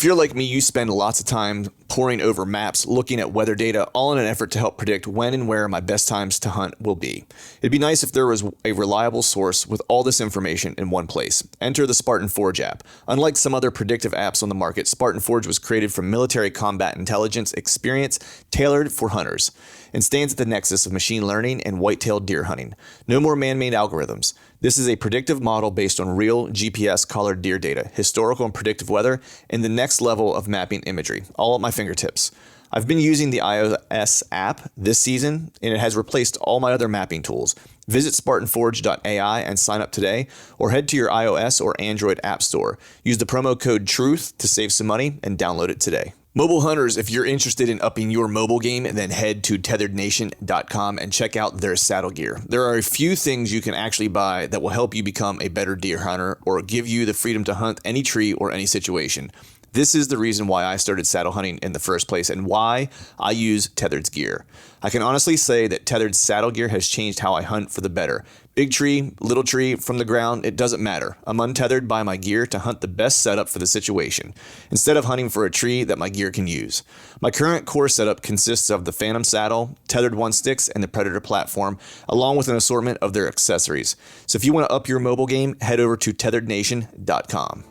you're like me, you spend lots of time poring over maps, looking at weather data, all in an effort to help predict when and where my best times to hunt will be. It'd be nice if there was a reliable source with all this information in one place. Enter the Spartan Forge app. Unlike some other predictive apps on the market, Spartan Forge was created from military combat intelligence experience tailored for hunters, and stands at the nexus of machine learning and white-tailed deer hunting. No more man-made algorithms. This is a predictive model based on real GPS-collared deer data, historical and predictive weather, and the next level of mapping imagery, all at my fingertips. I've been using the iOS app this season, and it has replaced all my other mapping tools. Visit SpartanForge.ai and sign up today, or head to your iOS or Android app store. Use the promo code TRUTH to save some money and download it today. Mobile hunters, if you're interested in upping your mobile game, then head to tetherednation.com and check out their saddle gear. There are a few things you can actually buy that will help you become a better deer hunter or give you the freedom to hunt any tree or any situation. This is the reason why I started saddle hunting in the first place and why I use Tethered's gear. I can honestly say that Tethered's saddle gear has changed how I hunt for the better. Big tree, little tree, from the ground, it doesn't matter. I'm untethered by my gear to hunt the best setup for the situation, instead of hunting for a tree that my gear can use. My current core setup consists of the Phantom saddle, tethered one sticks, and the Predator platform, along with an assortment of their accessories. So if you want to up your mobile game, head over to tetherednation.com.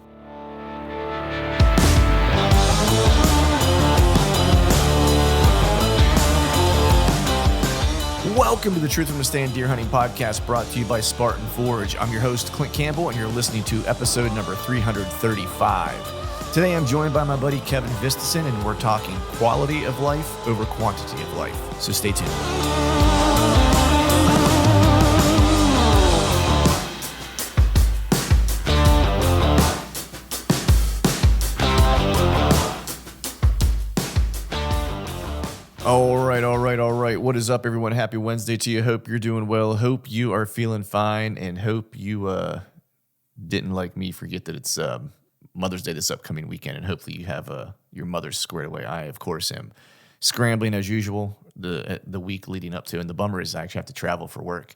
Welcome to the Truth from a Stand Deer Hunting Podcast, brought to you by Spartan Forge. I'm your host, Clint Campbell, and you're listening to episode number 335. Today I'm joined by my buddy Kevin Vistisen, and we're talking quality of life over quantity of life. So stay tuned. All right. What is up, everyone? Happy Wednesday to you. Hope you're doing well. Hope you are feeling fine, and hope you didn't, like me, forget that it's Mother's Day this upcoming weekend, and hopefully you have your mother squared away. I, of course, am scrambling as usual the week leading up to, and the bummer is I actually have to travel for work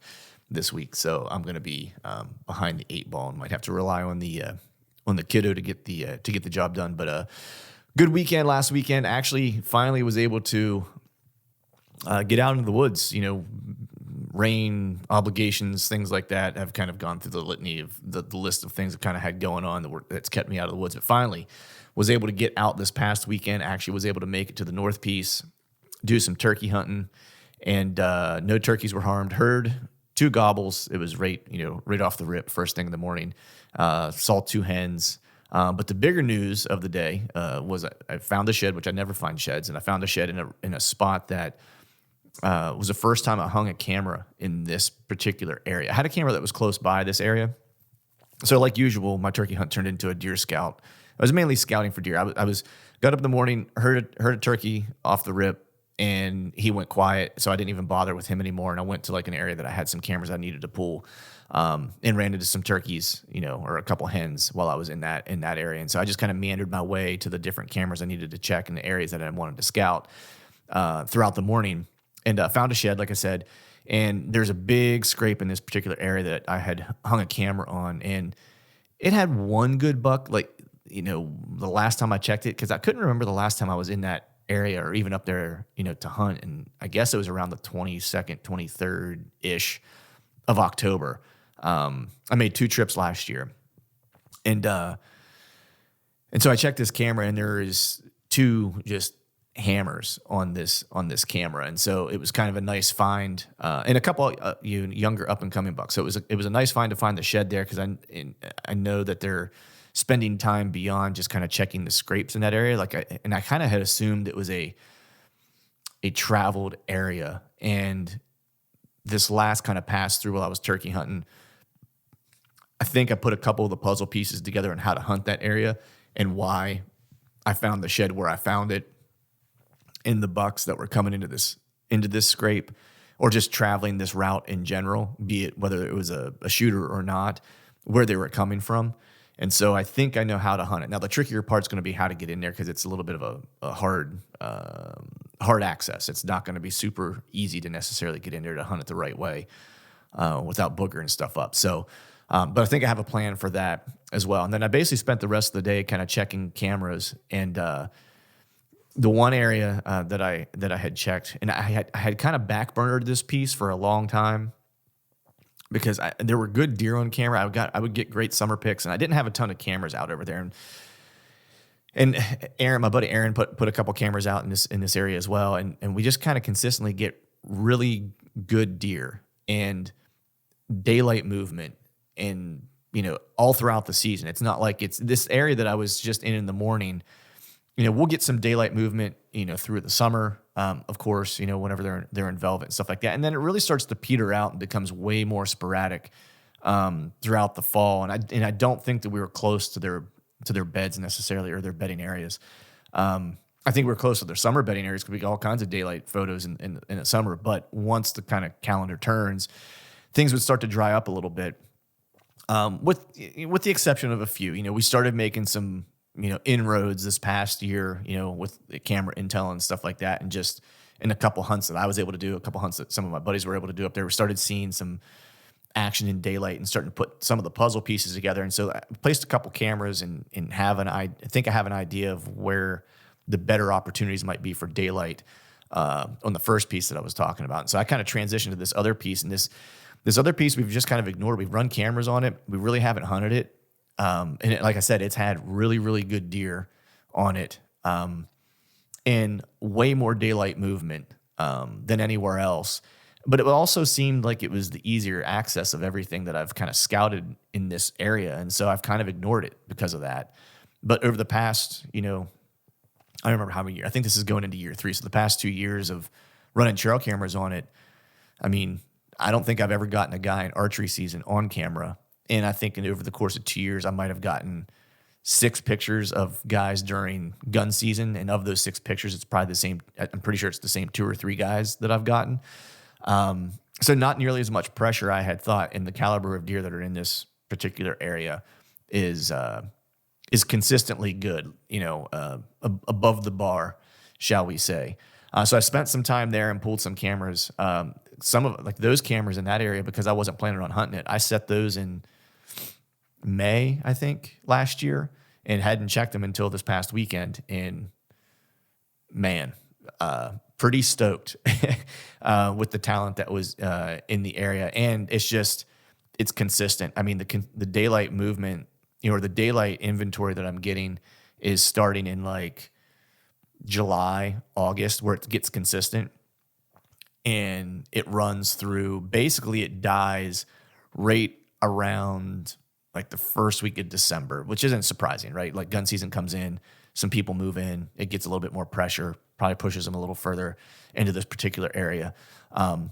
this week, so I'm going to be behind the eight ball and might have to rely on the kiddo to get the job done. But good weekend last weekend. Actually, finally was able to get out into the woods. You know, rain, obligations, things like that have kind of gone through the litany of the list of things I've kind of had going on that's kept me out of the woods. But finally was able to get out this past weekend. Actually was able to make it to the North Peace, do some turkey hunting, and no turkeys were harmed. Heard 2 gobbles. It was right off the rip, first thing in the morning. Saw 2 hens. But the bigger news of the day was I found a shed, which I never find sheds, and I found a shed in a spot that was the first time I hung a camera in this particular area. I had a camera that was close by this area, so like usual, my turkey hunt turned into a deer scout. I was mainly scouting for deer. I got up in the morning, heard a turkey off the rip, and he went quiet, so I didn't even bother with him anymore. And I went to like an area that I had some cameras I needed to pull. And ran into some turkeys, or a couple hens while I was in that area. And so I just kind of meandered my way to the different cameras I needed to check in the areas that I wanted to scout throughout the morning, and found a shed, like I said. And there's a big scrape in this particular area that I had hung a camera on, and it had one good buck. Like, the last time I checked it, because I couldn't remember the last time I was in that area or even up there, to hunt. And I guess it was around the 22nd, 23rd ish of October. I made 2 trips last year, and so I checked this camera, and there is 2 just hammers on this camera, and so it was kind of a nice find, and a couple younger up and coming bucks. So it was a nice find to find the shed there, because I know that they're spending time beyond just kind of checking the scrapes in that area. And I kind of had assumed it was a traveled area, and this last kind of pass through while I was turkey hunting, I think I put a couple of the puzzle pieces together on how to hunt that area and why I found the shed where I found it, and the bucks that were coming into this scrape, or just traveling this route in general, be it whether it was a shooter or not, where they were coming from. And so I think I know how to hunt it. Now, the trickier part's going to be how to get in there, because it's a little bit of a hard access. It's not going to be super easy to necessarily get in there to hunt it the right way without boogering stuff up. So But I think I have a plan for that as well. And then I basically spent the rest of the day kind of checking cameras. And the one area that I had checked, and I had kind of backburnered this piece for a long time because there were good deer on camera. I would get great summer pics, and I didn't have a ton of cameras out over there. And Aaron, my buddy Aaron, put a couple cameras out in this area as well, and we just kind of consistently get really good deer and daylight movement, and all throughout the season. It's not like it's this area that I was just in the morning. We'll get some daylight movement, through the summer, of course, whenever they're in velvet and stuff like that, and then it really starts to peter out and becomes way more sporadic throughout the fall. And I don't think that we were close to their beds necessarily, or their bedding areas. I think we're close to their summer bedding areas because we get all kinds of daylight photos in the summer. But once the kind of calendar turns, things would start to dry up a little bit. With the exception of a few, we started making some, inroads this past year, with the camera intel and stuff like that. And just in a couple hunts that I was able to do, a couple hunts that some of my buddies were able to do up there, we started seeing some action in daylight and starting to put some of the puzzle pieces together. And so I placed a couple cameras and I think I have an idea of where the better opportunities might be for daylight on the first piece that I was talking about. And so I kind of transitioned to this other piece, and this other piece we've just kind of ignored. We've run cameras on it. We really haven't hunted it. Like I said, it's had really, really good deer on it, and way more daylight movement than anywhere else. But it also seemed like it was the easier access of everything that I've kind of scouted in this area. And so I've kind of ignored it because of that. But over the past, I don't remember how many years. I think this is going into year 3. So the past 2 years of running trail cameras on it, I mean, I don't think I've ever gotten a guy in archery season on camera. And I think over the course of 2 years, I might have gotten 6 pictures of guys during gun season. And of those 6 pictures, it's probably the same. I'm pretty sure it's the same 2 or 3 guys that I've gotten. So not nearly as much pressure I had thought, in the caliber of deer that are in this particular area is consistently good, above the bar, shall we say. So I spent some time there and pulled some cameras. Some of like those cameras in that area, because I wasn't planning on hunting it, I set those in May, I think, last year, and hadn't checked them until this past weekend. And man, pretty stoked with the talent that was in the area. And it's consistent. I mean, the daylight movement, or the daylight inventory that I'm getting is starting in like July, August, where it gets consistent. And it runs through, basically it dies right around like the first week of December, which isn't surprising, right? Like gun season comes in, some people move in, it gets a little bit more pressure, probably pushes them a little further into this particular area,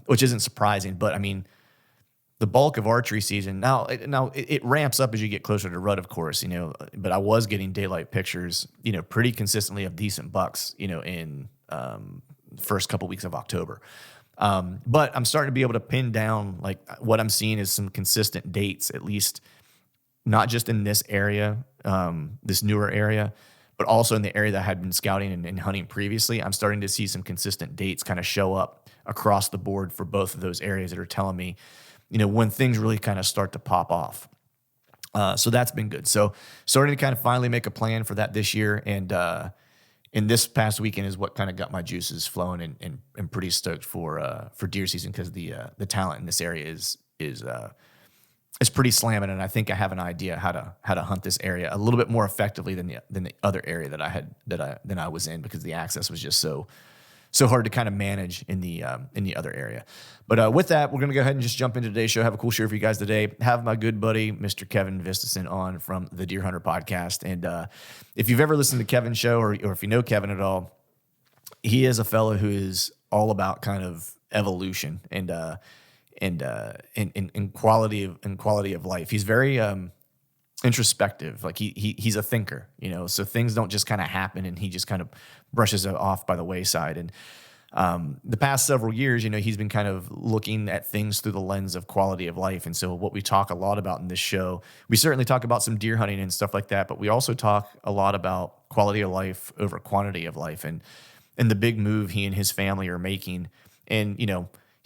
which isn't surprising. But I mean, the bulk of archery season now it ramps up as you get closer to rut, of course, but I was getting daylight pictures, pretty consistently of decent bucks, in first couple weeks of October. But I'm starting to be able to pin down, like, what I'm seeing is some consistent dates, at least not just in this area, this newer area, but also in the area that I had been scouting and hunting previously. I'm starting to see some consistent dates kind of show up across the board for both of those areas that are telling me, when things really kind of start to pop off. So that's been good. So starting to kind of finally make a plan for that this year. And this past weekend is what kind of got my juices flowing, and pretty stoked for deer season, because the talent in this area is pretty slamming, and I think I have an idea how to hunt this area a little bit more effectively than the other area that I was in, because the access was just so hard to kind of manage in the other area. But with that, we're going to go ahead and just jump into today's show. Have a cool show for you guys today. Have my good buddy, Mr. Kevin Vistisen, on from the Deer Hunter podcast. And if you've ever listened to Kevin's show, or if you know Kevin at all, he is a fellow who is all about kind of evolution and quality of life. He's very introspective. Like he's a thinker, so things don't just kind of happen and he just kind of brushes it off by the wayside. And the past several years, he's been kind of looking at things through the lens of quality of life. And so what we talk a lot about in this show, we certainly talk about some deer hunting and stuff like that, but we also talk a lot about quality of life over quantity of life, and the big move he and his family are making. And,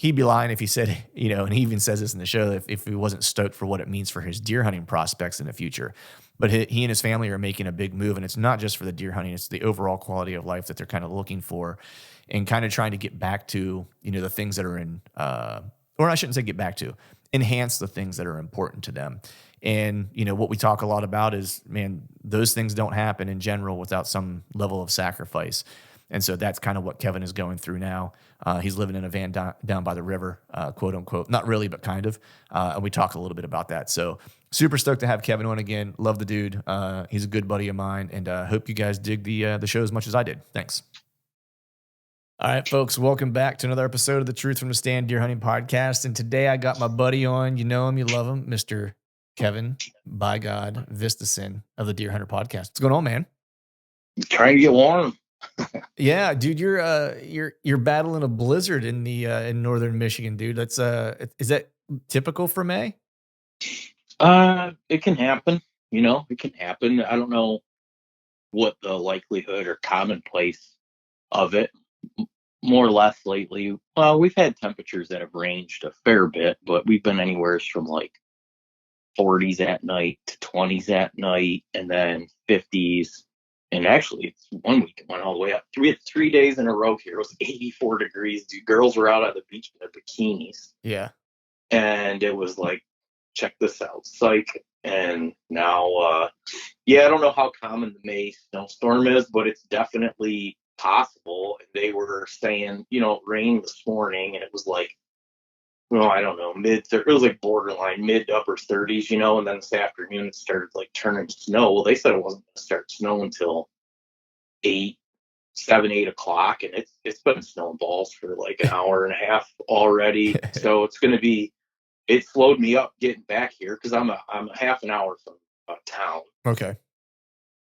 he'd be lying if he said, and he even says this in the show, if he wasn't stoked for what it means for his deer hunting prospects in the future. But he and his family are making a big move, and it's not just for the deer hunting, it's the overall quality of life that they're kind of looking for and kind of trying to get back to, the things that are or I shouldn't say get back to, enhance the things that are important to them. And, what we talk a lot about is, man, those things don't happen in general without some level of sacrifice. And so that's kind of what Kevin is going through now. He's living in a van down by the river, quote unquote. Not really, but kind of. And we talk a little bit about that. So super stoked to have Kevin on again. Love the dude. He's a good buddy of mine. And hope you guys dig the show as much as I did. Thanks. All right, folks, welcome back to another episode of the Truth from the Stand Deer Hunting Podcast. And today I got my buddy on. You know him, you love him, Mr. Kevin, by God, Vistisen of the Deer Hunter Podcast. What's going on, man? Trying to get warm. Yeah, dude, you're battling a blizzard in the in northern Michigan, dude. That's is that typical for May? It can happen. It can happen. I don't know what the likelihood or commonplace of it. More or less lately, we've had temperatures that have ranged a fair bit, but we've been anywhere from like 40s at night to 20s at night, and then 50s. And actually, it's 1 week it went all the way up. We had 3 days in a row here. It was 84 degrees. Dude, girls were out on the beach in their bikinis. Yeah. And it was like, check this out, psych. And now, I don't know how common the May snowstorm is, but it's definitely possible. And they were saying, it rained this morning, and it was like, I don't know, it was like borderline mid to upper 30s, and then this afternoon it started like turning to snow. Well, they said it wasn't going to start snowing until 8 o'clock, and it's been snowing balls for like an hour and a half already. So it slowed me up getting back here because I'm a half an hour from town. Okay.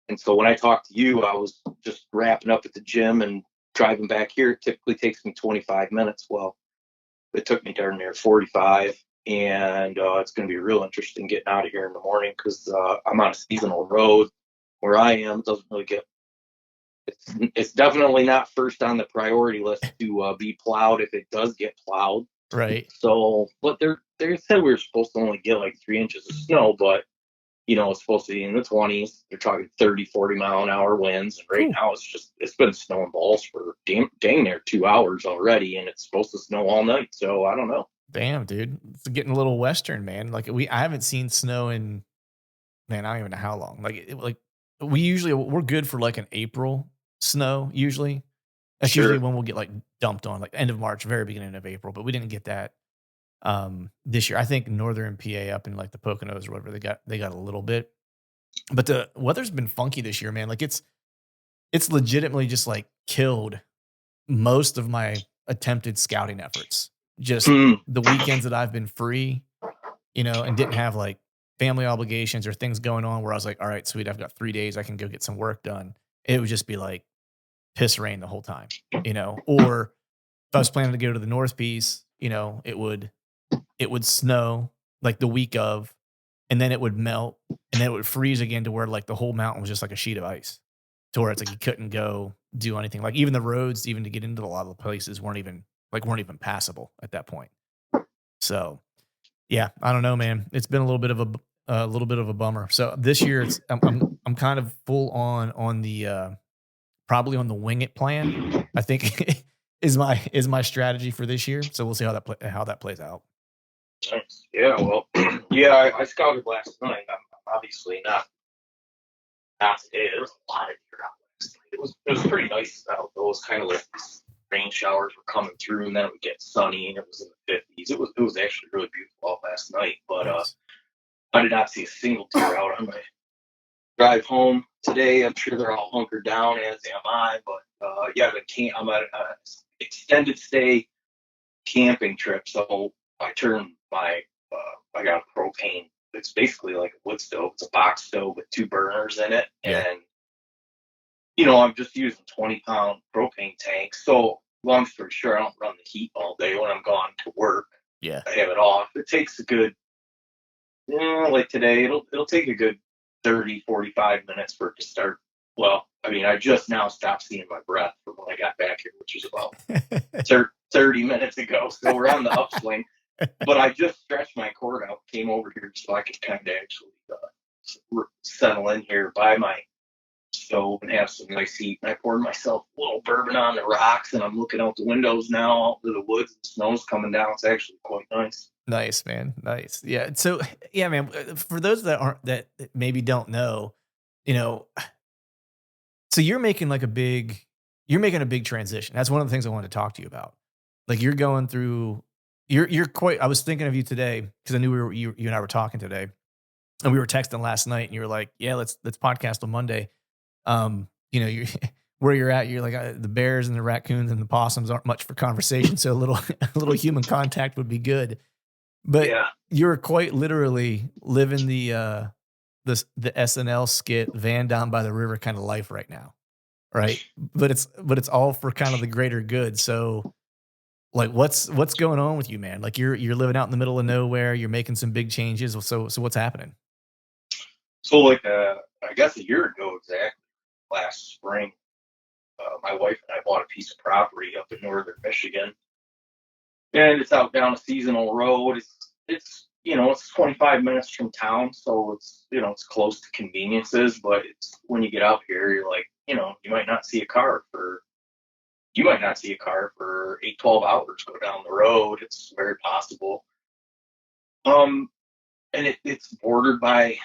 And so when I talked to you, I was just wrapping up at the gym and driving back here. It typically takes me 25 minutes. Well, it took me darn near 45, and it's going to be real interesting getting out of here in the morning because I'm on a seasonal road where I am. It doesn't really it's definitely not first on the priority list to be plowed if it does get plowed. Right. So, but they said we were supposed to only get like 3 inches of snow, but it's supposed to be in the 20s. They're talking 30, 40 mile an hour winds. And right now it's been snowing balls for dang near 2 hours already. And it's supposed to snow all night. So I don't know. Damn, dude. It's getting a little Western, man. Like I haven't seen snow in, man, I don't even know how long. We're good for like an April snow usually. That's usually when we'll get like dumped on, like end of March, very beginning of April. But we didn't get that this year. I think northern PA up in like the Poconos or whatever, they got a little bit. But the weather's been funky this year, man. Like it's legitimately just like killed most of my attempted scouting efforts. Just the weekends that I've been free, and didn't have like family obligations or things going on where I was like, all right, sweet, I've got 3 days, I can go get some work done. It would just be like piss rain the whole time, or if I was planning to go to the North Piece, it would snow like the week of, and then it would melt, and then it would freeze again to where like the whole mountain was just like a sheet of ice, to where it's like you couldn't go do anything. Like even the roads, even to get into a lot of the places weren't even passable at that point. So yeah, I don't know, man. It's been a little bit of a bummer. So this year I'm kind of full on the probably on the wing it plan, I think is my strategy for this year. So we'll see how that plays out. Nice. Yeah, well, I scouted last night. I'm obviously not today. There was a lot of deer out last night. It was pretty nice out. It was kind of like rain showers were coming through, and then it would get sunny, and it was in the 50s. It was actually really beautiful out last night. But nice. I did not see a single deer out on my drive home today. I'm sure they're all hunkered down, as am I. But I'm at an extended stay camping trip, so I turned I got a propane. It's basically like a wood stove. It's a box stove with 2 burners in it, and I'm just using 20-pound propane tanks. So long story short, I don't run the heat all day when I'm gone to work. Yeah, I have it off. It takes a good, like today, it'll take a good 30, 45 minutes for it to start. Well, I mean, I just now stopped seeing my breath from when I got back here, which was about 30 minutes ago, so we're on the upswing. But I just stretched my cord out, came over here so I could kind of actually settle in here by my stove and have some nice heat. And I poured myself a little bourbon on the rocks, and I'm looking out the windows now, out to the woods, and snow's coming down. It's actually quite nice. Nice, man. Nice. Yeah. So, yeah, man, for those that maybe don't know, you know, so you're making a big transition. That's one of the things I wanted to talk to you about. Like you're going through, you're quite, I was thinking of you today because I knew you and I were talking today, and we were texting last night, and you were like, yeah, let's podcast on Monday. You know, you where you're at, you're like the bears and the raccoons and the possums aren't much for conversation. So a little human contact would be good. But Yeah. you're quite literally living the SNL skit "Van Down by the River" kind of life right now, right? But it's all for kind of the greater good. So, like, what's going on with you, man? Like, you're living out in the middle of nowhere. You're making some big changes. So what's happening? So, like, I guess a year ago exactly, last spring, my wife and I bought a piece of property up in northern Michigan, and it's out down a seasonal road. It's it's 25 minutes from town, so it's close to conveniences. But it's when you get out here, you're like, you might not see a car for 8-12 hours go down the road. It's very possible. And it's bordered by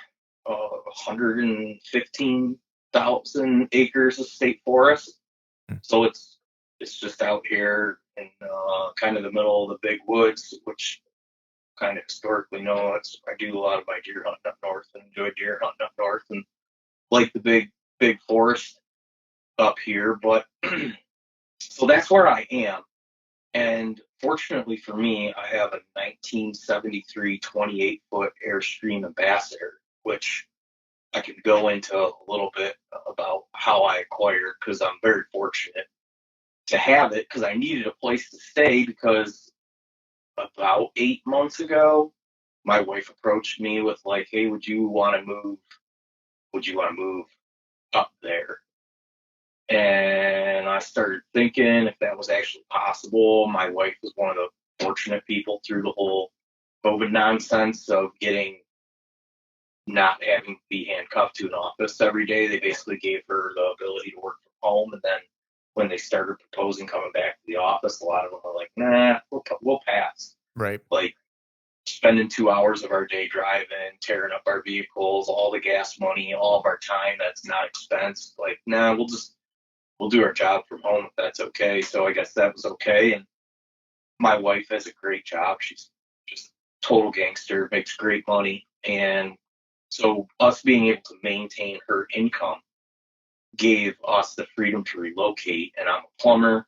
115,000 acres of state forest. So it's just out here in kind of the middle of the big woods, which kind of historically know I do a lot of my deer hunting up north and enjoy deer hunting up north and like the big forest up here. But so that's where I am. And fortunately for me, I have a 1973 28-foot Airstream Ambassador, which I can go into a little bit about how I acquired, because I'm very fortunate to have it, because I needed a place to stay, because about 8 months ago, my wife approached me with like, hey, would you want to move up there? And I started thinking if that was actually possible. My wife was one of the fortunate people through the whole COVID nonsense of not having to be handcuffed to an office every day. They basically gave her the ability to work from home. And then when they started proposing coming back to the office, a lot of them were like, nah, we'll pass. Right. Like spending 2 hours of our day driving, tearing up our vehicles, all the gas money, all of our time that's not expense. Like, nah, we'll do our job from home if that's okay. So I guess that was okay. And my wife has a great job. She's just total gangster, makes great money. And so us being able to maintain her income gave us the freedom to relocate. And I'm a plumber.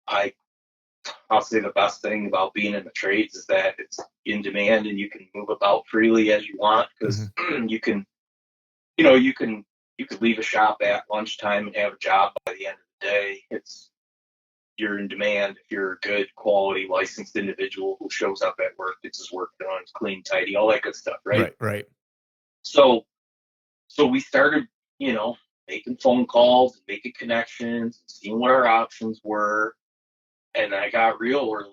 I'll say the best thing about being in the trades is that it's in demand and you can move about freely as you want, because you can leave a shop at lunchtime and have a job by the end of the day. You're in demand if you're a good quality licensed individual who shows up at work, gets his work done, it's clean, tidy, all that good stuff, right? Right. So we started, making phone calls and making connections and seeing what our options were. And I got real where,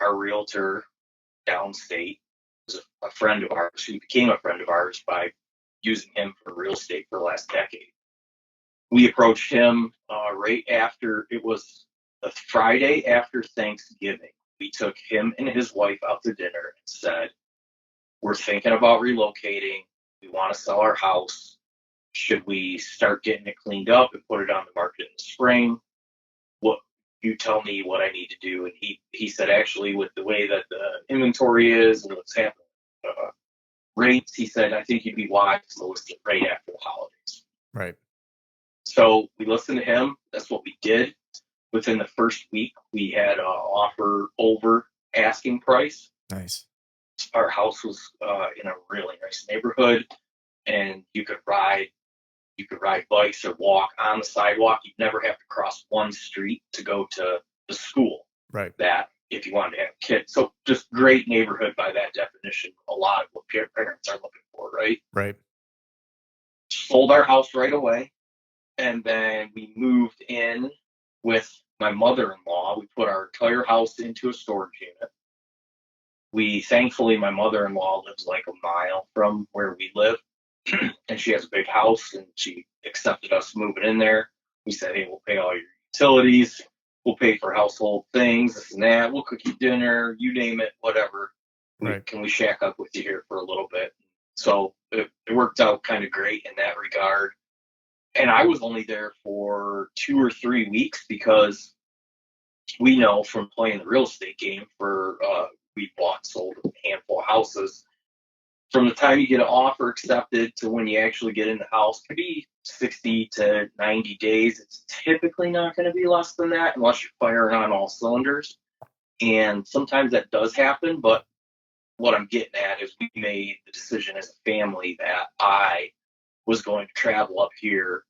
our realtor downstate was a friend of ours who became a friend of ours by using him for real estate for the last decade. We approached him right after, it was the Friday after Thanksgiving. We took him and his wife out to dinner and said, we're thinking about relocating. We want to sell our house. Should we start getting it cleaned up and put it on the market in the spring? What you tell me what I need to do. And he said, actually, with the way that the inventory is and what's happening, rates, he said, I think you'd be wise to list it right after the holidays. Right. So we listened to him. That's what we did. Within the first week, we had an offer over asking price. Nice. Our house was in a really nice neighborhood, and you could ride bikes or walk on the sidewalk. You'd never have to cross one street to go to the school. Right. That if you wanted to have kids. So just great neighborhood by that definition. A lot of what parents are looking for, right? Right. Sold our house right away. And then we moved in with my mother-in-law. We put our entire house into a storage unit. Thankfully, my mother-in-law lives like a mile from where we live, and she has a big house, and she accepted us moving in there. We said, hey, we'll pay all your utilities, we'll pay for household things, this and that, we'll cook you dinner, you name it, whatever. Right. Can we shack up with you here for a little bit? So it worked out kind of great in that regard. And I was only there for 2 or 3 weeks because we know from playing the real estate game we bought, sold a handful of houses. From the time you get an offer accepted to when you actually get in the house, could be 60 to 90 days. It's typically not going to be less than that unless you're firing on all cylinders. And sometimes that does happen, but what I'm getting at is we made the decision as a family that I was going to travel up here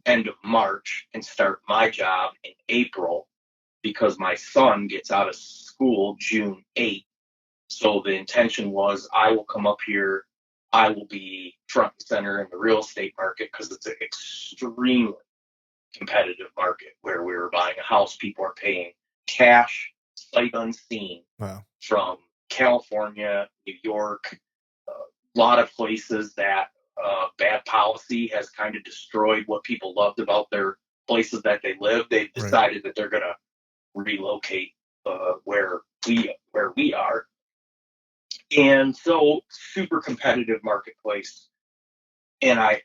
end of March and start my job in April because my son gets out of school June 8th. So the intention was I will come up here. I will be front and center in the real estate market because it's an extremely competitive market where we were buying a house. People are paying cash, sight unseen, Wow. from California, New York, a lot of places that bad policy has kind of destroyed what people loved about their places that they live. They've decided that they're going to relocate where we are. And so super competitive marketplace. And I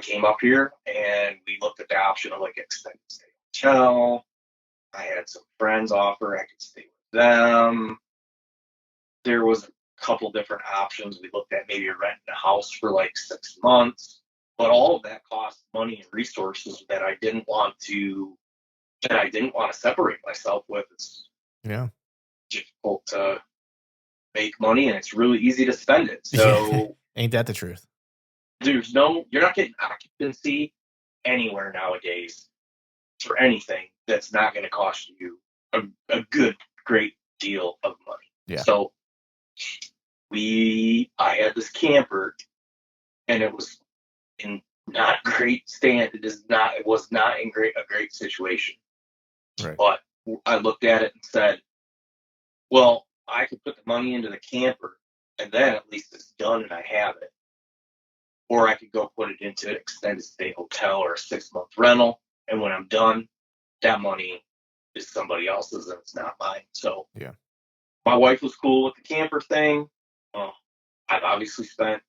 came up here and we looked at the option of like extended stay hotel. I had some friends offer I could stay with them. There was a couple different options. We looked at maybe renting a house for like 6 months, but all of that cost money and resources that I didn't want to separate myself with. It's difficult to make money and it's really easy to spend it. So ain't that the truth? you're not getting occupancy anywhere nowadays for anything that's not going to cost you a great deal of money. Yeah. So I had this camper and it was in not great stand. It was not in a great situation. Right. But I looked at it and said, well, I could put the money into the camper and then at least it's done and I have it. Or I could go put it into an extended stay hotel or a 6-month rental. And when I'm done, that money is somebody else's and it's not mine. So yeah, my wife was cool with the camper thing. I've obviously spent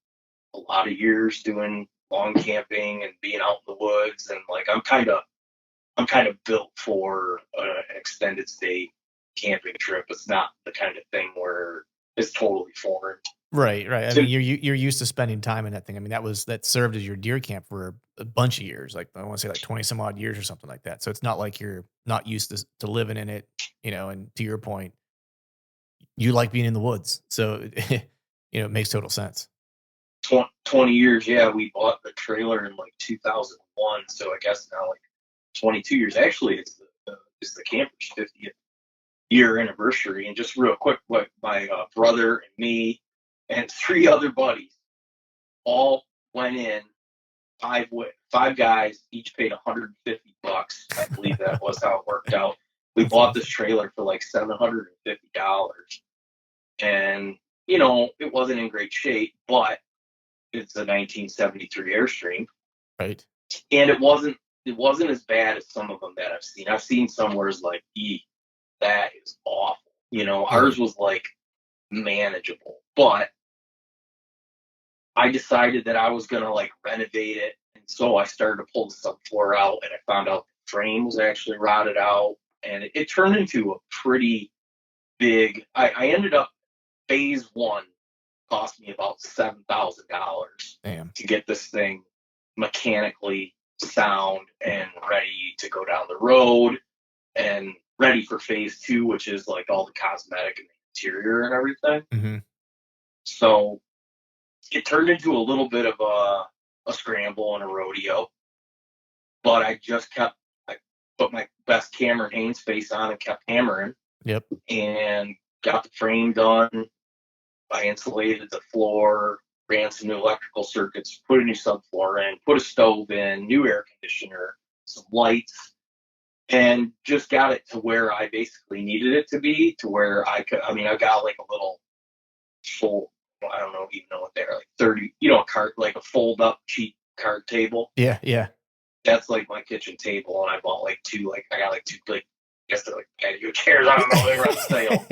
a lot of years doing long camping and being out in the woods. And like, I'm kind of built for an extended stay camping trip. It's not the kind of thing where it's totally foreign. Right. I mean, you're used to spending time in that thing. I mean, that served as your deer camp for a bunch of years. Like I want to say like 20 some odd years or something like that. So it's not like you're not used to living in it, and to your point, you like being in the woods. So, it makes total sense. 20 years. Yeah. We bought the trailer in like 2001. So I guess now like 22 years. Actually, it's the camper's 50th year anniversary. And just real quick, what my brother and me and 3 other buddies all went in. 5 guys each paid $150. I believe that was how it worked out. We bought this trailer for like $750, and it wasn't in great shape, but it's a 1973 Airstream, right? And it wasn't as bad as some of them that I've seen. I've seen some where it's like, that is awful. Ours was like manageable, but I decided that I was going to like renovate it. And so I started to pull the subfloor out and I found out the frame was actually rotted out and it turned into a pretty big, I ended up phase 1 cost me about $7,000 to get this thing mechanically sound and ready to go down the road and ready for phase 2, which is like all the cosmetic and the interior and everything. Mm-hmm. So it turned into a little bit of a scramble and a rodeo, but I put my best Cameron Haynes face on and kept hammering. Yep. And got the frame done. I insulated the floor, ran some new electrical circuits, put a new subfloor in, put a stove in, new air conditioner, some lights, and just got it to where I basically needed it to be, to where I could. I mean, I got like a little full. I don't know even know what they're like 30. A cart, like a fold up cheap card table. Yeah, yeah. That's like my kitchen table, and I bought like two. Like I got like two, like I guess they're like patio chairs. I don't know. They were on sale.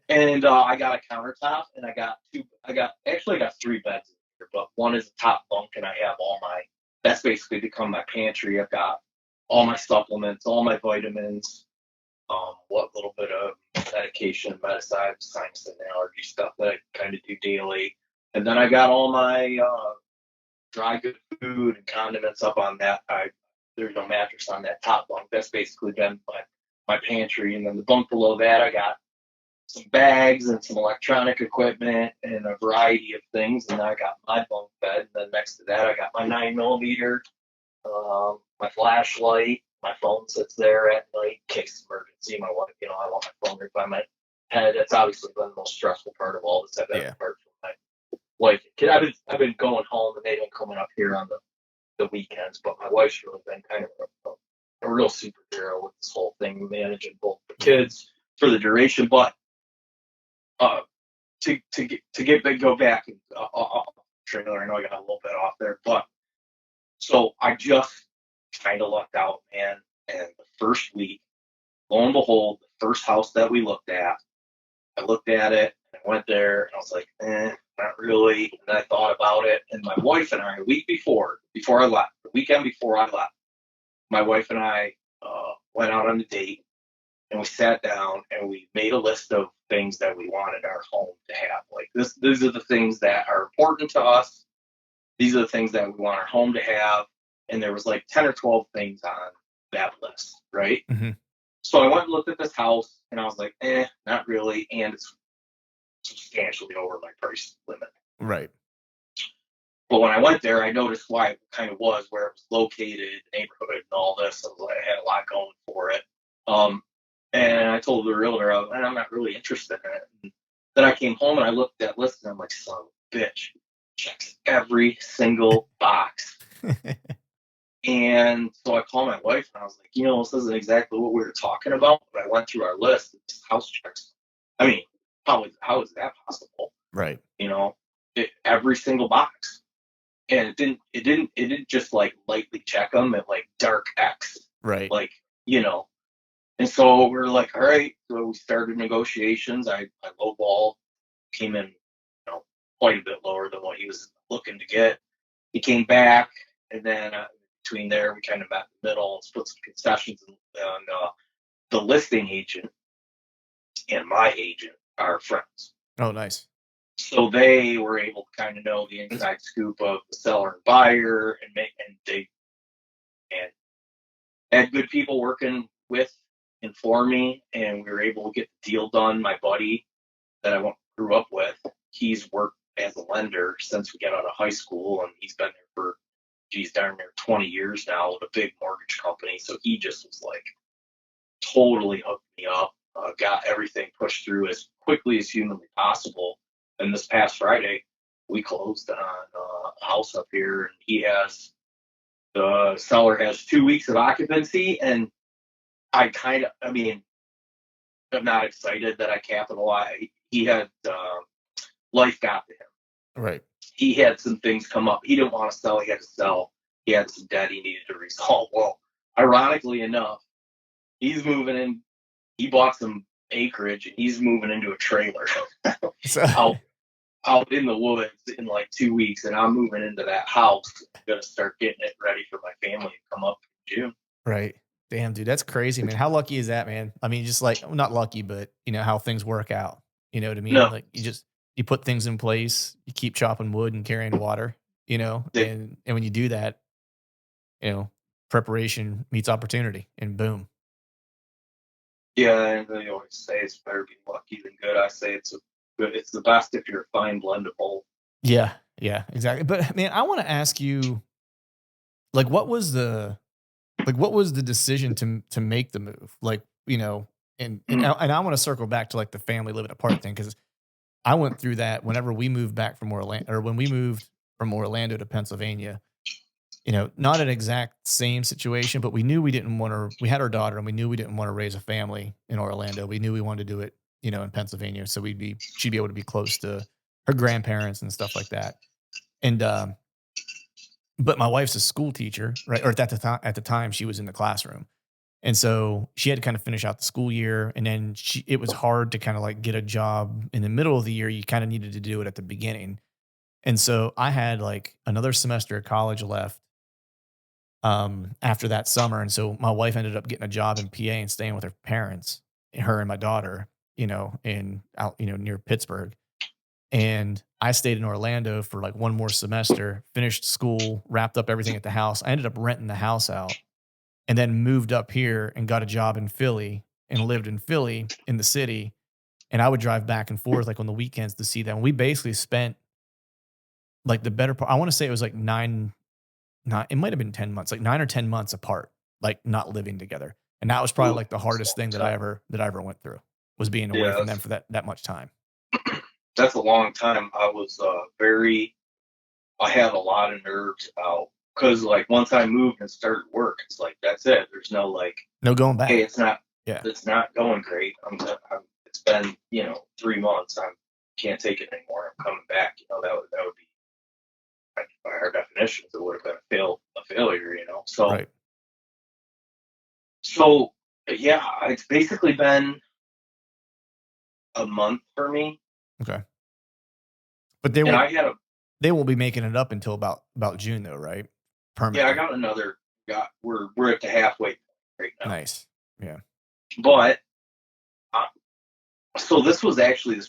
And I got a countertop, and I got three beds in here, but one is a top bunk, and I have that's basically become my pantry. I've got all my supplements, all my vitamins, what little bit of medication, medicine, sinus and allergy stuff that I kind of do daily. And then I got all my dry good food and condiments up on that. There's no mattress on that top bunk. That's basically been my pantry. And then the bunk below that, I got some bags and some electronic equipment and a variety of things. And then I got my bunk bed. And then next to that, I got my 9mm, my flashlight. My phone sits there at night in case of emergency. My wife, I want my phone right by my head. That's obviously been the most stressful part of all this. I've been apart from my wife and kid. I've been going home, and they've been coming up here on the weekends. But my wife's really been kind of a real superhero with this whole thing, managing both the kids for the duration. But go back and trailer. I know I got a little bit off there, but so I just kind of lucked out, man. And the first week, lo and behold, the first house that we looked at, I looked at it, and I went there, and I was like, not really. And I thought about it, and my wife and I, a week before I left, the weekend before I left, my wife and I went out on a date, and we sat down, and we made a list of things that we wanted our home to have. Like these are the things that are important to us. These are the things that we want our home to have. And there was like 10 or 12 things on that list, right? Mm-hmm. So I went and looked at this house, and I was like, not really. And it's substantially over my price limit. Right. But when I went there, I noticed why it kind of was, where it was located, neighborhood, and all this. I had a lot going for it. And I told the realtor, I'm not really interested in it. And then I came home, and I looked at that list, and I'm like, son of a bitch, checks every single box. And so I called my wife, and I was like, this isn't exactly what we were talking about. But I went through our list, and this house checks. I mean, how is that possible? Right. Every single box. And it didn't just like lightly check them at like dark X. Right. Like, And so we're like, all right. So we started negotiations. I lowball, came in, quite a bit lower than what he was looking to get. He came back, and then between there, we kind of met in the middle and split some concessions. And the listing agent and my agent are friends. Oh, nice. So they were able to kind of know the inside scoop of the seller and buyer, and they had good people working with and for me, and we were able to get the deal done. My buddy that I grew up with, he's worked as a lender since we got out of high school, and he's been there for darn near 20 years now with a big mortgage company. So he just was like totally hooked me up, got everything pushed through as quickly as humanly possible. And this past Friday, we closed on a house up here, and the seller has 2 weeks of occupancy, and I'm not excited that I capitalized. He had life got to him. Right. He had some things come up. He didn't want to sell. He had to sell. He had some debt he needed to resolve. Well, ironically enough, he's moving in. He bought some acreage, and he's moving into a trailer out in the woods in like 2 weeks, and I'm moving into that house. I'm going to start getting it ready for my family to come up in June. Right. Damn, dude, that's crazy, man. How lucky is that, man? I mean, just like, not lucky, but how things work out. You know what I mean? No. Like you put things in place, you keep chopping wood and carrying water, and when you do that, preparation meets opportunity, and boom. Yeah, and they always say it's better be lucky than good. I say it's the best if you're a fine blend of both. Yeah, exactly. But man, I want to ask you, like, what was the decision to make the move? Like, and I want to circle back to like the family living apart thing, because I went through that whenever we moved back from Orlando, or when we moved from Orlando to Pennsylvania. not an exact same situation, but we knew we didn't want to, we had our daughter and we knew we didn't want to raise a family in Orlando. We knew we wanted to do it, in Pennsylvania. So she'd be able to be close to her grandparents and stuff like that. And, but my wife's a school teacher, right? Or at the time she was in the classroom. And so she had to kind of finish out the school year. And then it was hard to kind of like get a job in the middle of the year. You kind of needed to do it at the beginning. And so I had like another semester of college left after that summer. And so my wife ended up getting a job in PA and staying with her parents, her and my daughter, in out, near Pittsburgh. And I stayed in Orlando for like one more semester, finished school, wrapped up everything at the house. I ended up renting the house out and then moved up here and got a job in Philly and lived in Philly in the city. And I would drive back and forth like on the weekends to see them. We basically spent like the better part, I want to say it was like it might have been 10 months, like 9 or 10 months apart, like not living together. And that was probably like the hardest thing that I ever went through, was being away from them for that much time. That's a long time. I was I had a lot of nerves out because like once I moved and started work, it's like, that's it. There's no like, no going back. Hey, it's not going great. It's been, 3 months. I can't take it anymore. I'm coming back. That would be, by our definitions, it would have been a failure, So, right. So yeah, it's basically been a month for me. Okay. But they won't be making it up until about June though, right? Permanently. Yeah, I got another. We're at the halfway point right now. Nice. Yeah. But so this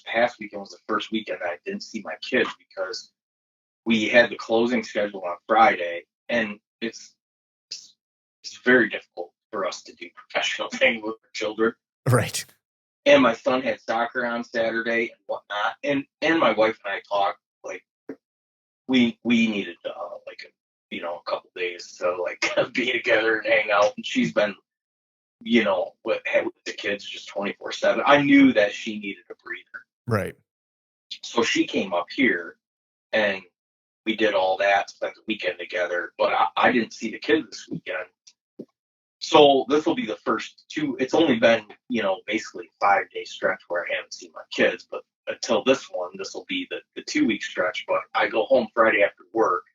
past weekend was the first weekend that I didn't see my kids because we had the closing schedule on Friday, and it's very difficult for us to do professional things with our children. Right. And my son had soccer on Saturday and whatnot, and my wife and I talked like we needed a couple days to like be together and hang out. And she's been with the kids just 24/7. I knew that she needed a breather, right? So she came up here and we did all that, spent the weekend together. But I didn't see the kids this weekend. So this will be the first two. It's only been, basically 5-day stretch where I haven't seen my kids. But until this will be the 2-week stretch. But I go home Friday after work.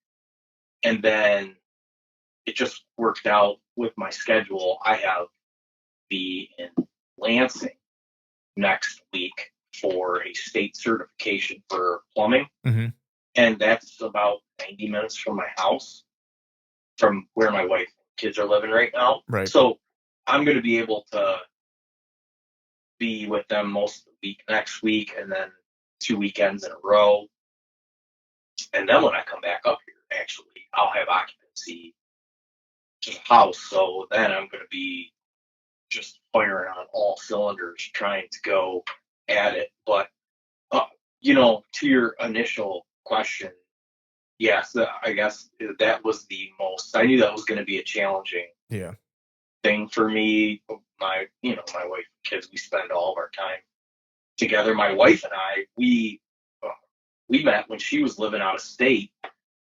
And then it just worked out with my schedule. I have be in Lansing next week for a state certification for plumbing. Mm-hmm. And that's about 90 minutes from my house, from where my wife and kids are living right now. Right. So I'm going to be able to be with them most of the week next week, and then 2 weekends in a row. And then when I come back up here, actually, I'll have occupancy to the house. So then I'm going to be just firing on all cylinders, trying to go at it. But, to your initial question, yes, I guess that was the most, I knew that was going to be a challenging thing for me. My wife and kids, we spend all of our time together. My wife and I, we met when she was living out of state.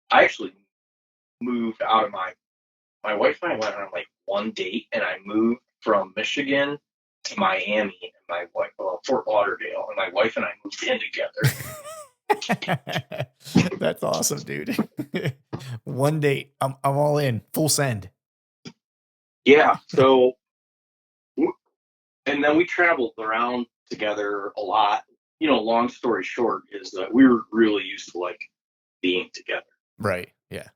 I actually moved out of my wife and I went on like one date, and I moved from Michigan to Miami, and my wife, Fort Lauderdale, and my wife and I moved in together. That's awesome, dude. One date, I'm all in, full send. Yeah. So, and then we traveled around together a lot. Long story short is that we were really used to like being together. Right. Yeah.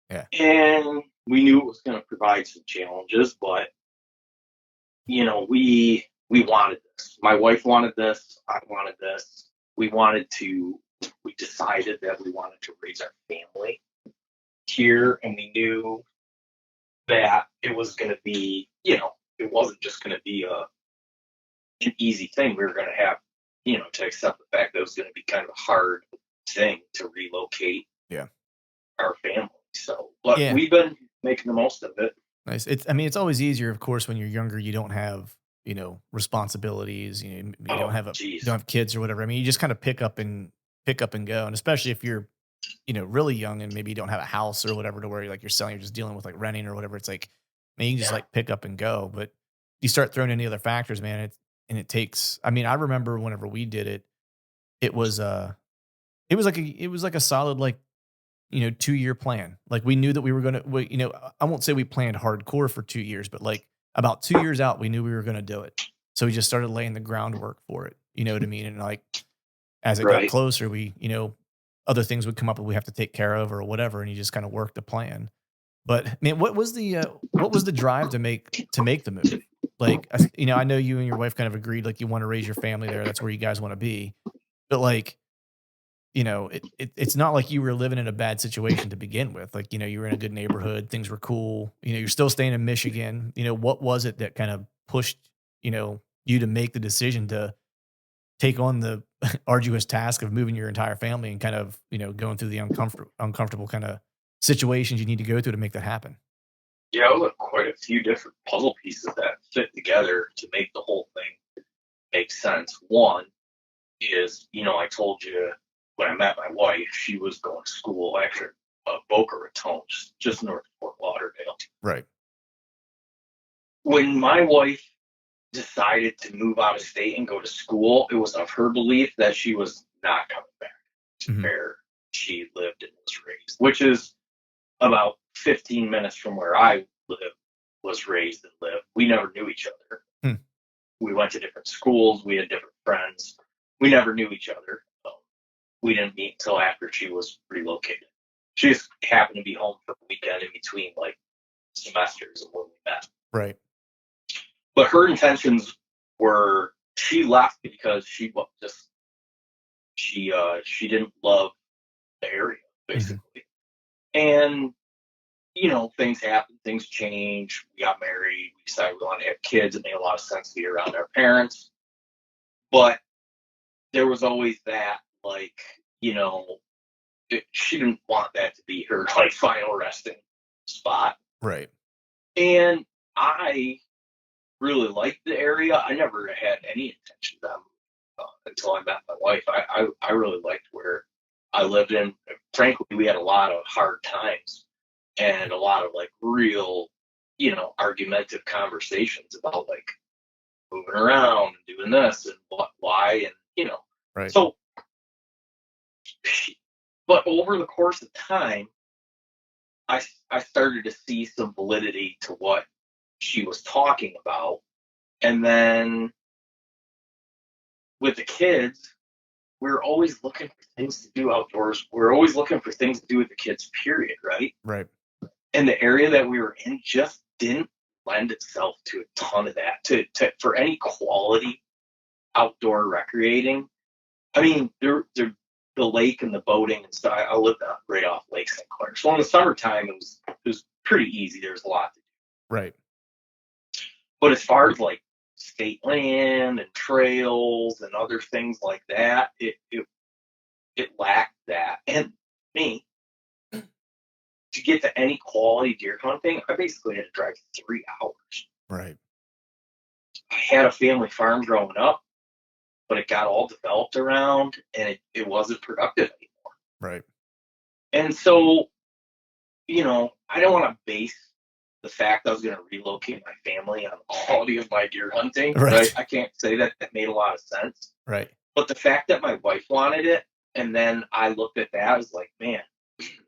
Yeah. And we knew it was going to provide some challenges, but we wanted this. My wife wanted this. I wanted this. We decided that we wanted to raise our family here, and we knew that it was going to be, it wasn't just going to be an easy thing. We were going to have, to accept the fact that it was going to be kind of a hard thing to relocate our family. So, but we've been making the most of it. Nice. It's always easier, of course, when you're younger. You don't have, responsibilities. You don't have kids or whatever. I mean, you just kind of pick up and go. And especially if you're really young and maybe you don't have a house or whatever to where you're selling, you're just dealing with like renting or whatever. It's like, man, you can just Yeah. like pick up and go. But you start throwing any other factors, man, it takes, I mean, I remember whenever we did it, it was, it was like a solid, like, 2-year plan. Like we knew that we were going to, I won't say we planned hardcore for 2 years, but like about 2 years out, we knew we were going to do it. So we just started laying the groundwork for it. You know what I mean? And like, as it got Right. closer, we, other things would come up that we have to take care of or whatever. And you just kind of work the plan. But man, what was the drive to make the move? Like, I know you and your wife kind of agreed, like you want to raise your family there. That's where you guys want to be. But like, it's not like you were living in a bad situation to begin with. Like, you were in a good neighborhood, things were cool. You're still staying in Michigan. What was it that kind of pushed, you to make the decision to take on the arduous task of moving your entire family and kind of, going through the uncomfortable kind of situations you need to go through to make that happen? Yeah, it was quite a few different puzzle pieces that fit together to make the whole thing make sense. One is, I told you when I met my wife, she was going to school actually Boca Raton, just north of Fort Lauderdale. Right. When my wife decided to move out of state and go to school, it was of her belief that she was not coming back to Mhm. where she lived and was raised, which is about 15 minutes from where I was raised and lived. We never knew each other. Hmm. We went to different schools. We had different friends. We never knew each other. We didn't meet until after she was relocated. She just happened to be home for the weekend in between like semesters and when we met. Right. But her intentions were she left because she didn't love the area basically. And things happen, things change. We got married. We decided we wanted to have kids. It made a lot of sense to be around our parents. But there was always that, like, she didn't want that to be her, like, final resting spot. Right. And I really liked the area. I never had any intention of until I met my wife. I really liked where I lived in. Frankly, we had a lot of hard times and a lot of like real, argumentative conversations about like moving around and doing this and why, and Right. So, but over the course of time, I started to see some validity to what she was talking about, and then with the kids, we're always looking for things to do outdoors. We're always looking for things to do with the kids, period, right? Right. And the area that we were in just didn't lend itself to a ton of that. To for any quality outdoor recreating. I mean, the lake and the boating and stuff. I lived right off Lake St. Clair, so in the summertime it was pretty easy. There's a lot to do. Right. But as far as like state land and trails and other things like that, it lacked that. And me, to get to any quality deer hunting, I basically had to drive 3 hours. Right. I had a family farm growing up, but it got all developed around and it wasn't productive anymore. Right. And so, I don't want to base the fact I was going to relocate my family on the quality of my deer hunting. Right. I can't say that made a lot of sense. Right. But the fact that my wife wanted it, and then I looked at that, I was like, man,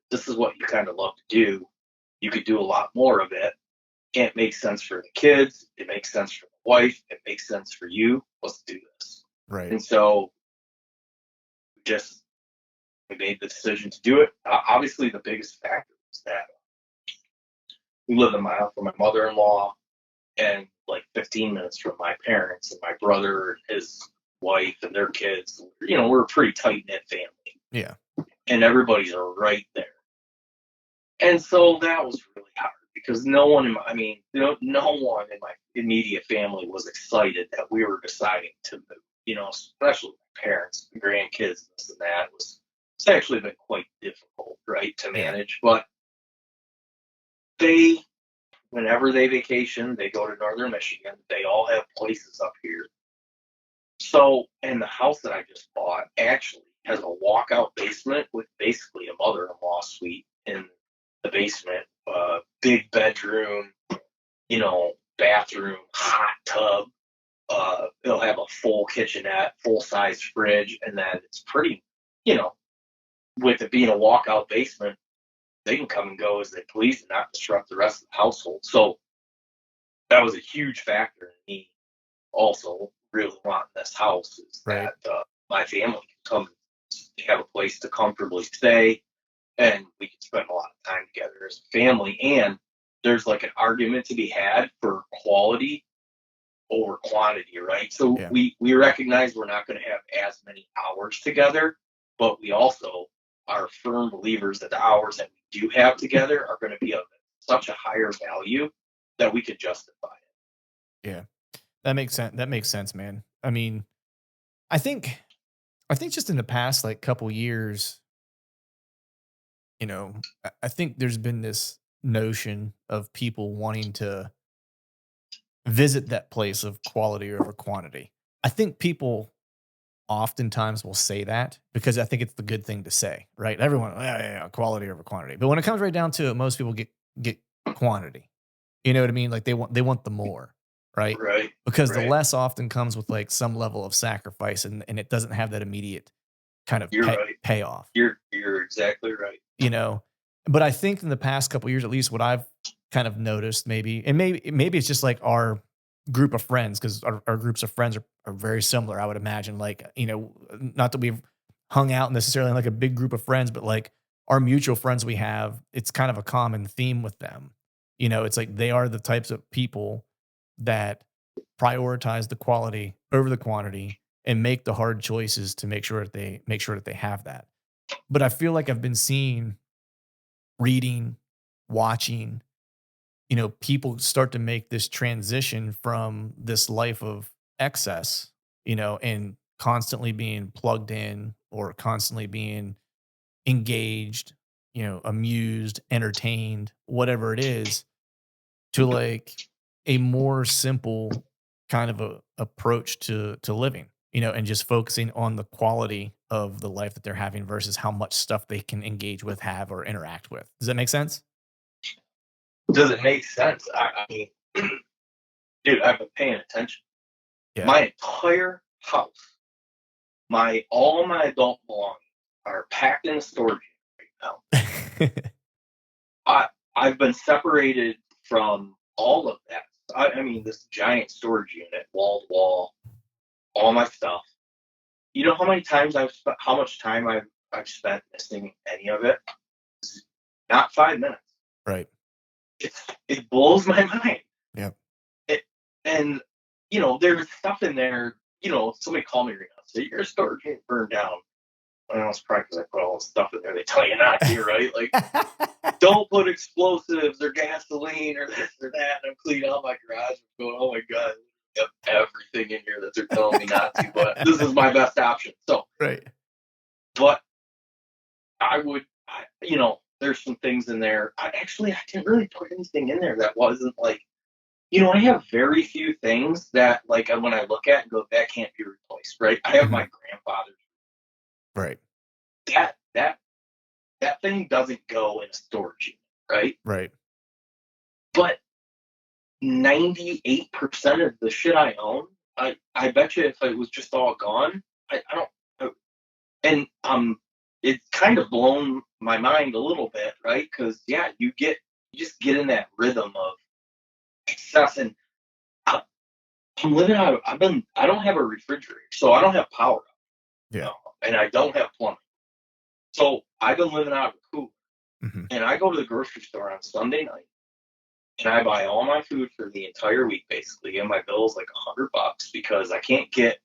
this is what you kind of love to do. You could do a lot more of it. It makes sense for the kids. It makes sense for the wife. It makes sense for you. Let's do this. Right. And so we made the decision to do it. Obviously, the biggest factor was that we live a mile from my mother-in-law and like 15 minutes from my parents and my brother and his wife and their kids. We're a pretty tight-knit family. Yeah. And everybody's right there. And so that was really hard because no one in my immediate family was excited that we were deciding to move, especially my parents, the grandkids, this and that. It's actually been quite difficult, right, to manage. But whenever they vacation, they go to northern Michigan. They all have places up here. So, and the house that I just bought actually has a walkout basement with basically a mother-in-law suite in the basement, big bedroom, bathroom, hot tub. It'll have a full kitchenette, full-size fridge, and then it's pretty, with it being a walkout basement, they can come and go as they please and not disrupt the rest of the household. So that was a huge factor in me also really wanting this house, is Right. that my family can come and have a place to comfortably stay, and we can spend a lot of time together as a family. And there's like an argument to be had for quality over quantity, right? So Yeah. we recognize we're not going to have as many hours together, but we also are firm believers that the hours that we do have together are going to be of such a higher value that we could justify it. Yeah. That makes sense. That makes sense, man. I mean, I think just in the past like couple years, I think there's been this notion of people wanting to visit that place of quality over quantity. I think people oftentimes will say that because I think it's the good thing to say, right? Everyone, yeah, quality over quantity. But when it comes right down to it, most people get quantity. You know what I mean? Like they want the more, right? Right. Because the Right. less often comes with like some level of sacrifice, and it doesn't have that immediate kind of You're right. payoff. You're exactly right. But I think in the past couple of years, at least what I've kind of noticed, maybe it's just like our group of friends, because our groups of friends are very similar. I would imagine, like, not that we've hung out necessarily in like a big group of friends, but like our mutual friends we have, it's kind of a common theme with them. It's like they are the types of people that prioritize the quality over the quantity and make the hard choices to make sure that they have that. But I feel like I've been seeing, reading, watching, people start to make this transition from this life of excess, and constantly being plugged in or constantly being engaged, amused, entertained, whatever it is, to like a more simple kind of a approach to living, and just focusing on the quality of the life that they're having versus how much stuff they can engage with, have, or interact with. Does that make sense? Does it make sense? I mean, dude, I've been paying attention. Yeah. My entire house, all my adult belongings are packed in a storage unit right now. I've been separated from all of that. I mean, this giant storage unit, wall to wall, all my stuff. You know how many times how much time I've spent missing any of it? Not 5 minutes. Right. It blows my mind. Yep. And there's stuff in there. Somebody called me right now. Say your storage unit burned down. Well, it's probably because I put all the stuff in there they tell you not to, right? Like, don't put explosives or gasoline or this or that. And I'm cleaning out my garage and going, oh my God, I have everything in here that they're telling me not to, but this is my best option. So, Right. but there's some things in there. I didn't really put anything in there that wasn't like, I have very few things that, like, when I look at and go, that can't be replaced, right? I have my grandfather's. Right. That thing doesn't go in a storage unit, right? Right. But 98% of the shit I own, I bet you if it was just all gone, I don't. And it's kind of blown my mind a little bit, right? Because you just get in that rhythm of excess. And I'm living out. I don't have a refrigerator, so I don't have power. Yeah. And I don't have plumbing, so I've been living out of a cooler. Mm-hmm. And I go to the grocery store on Sunday night, and I buy all my food for the entire week, basically, and my bill's like $100 because I can't get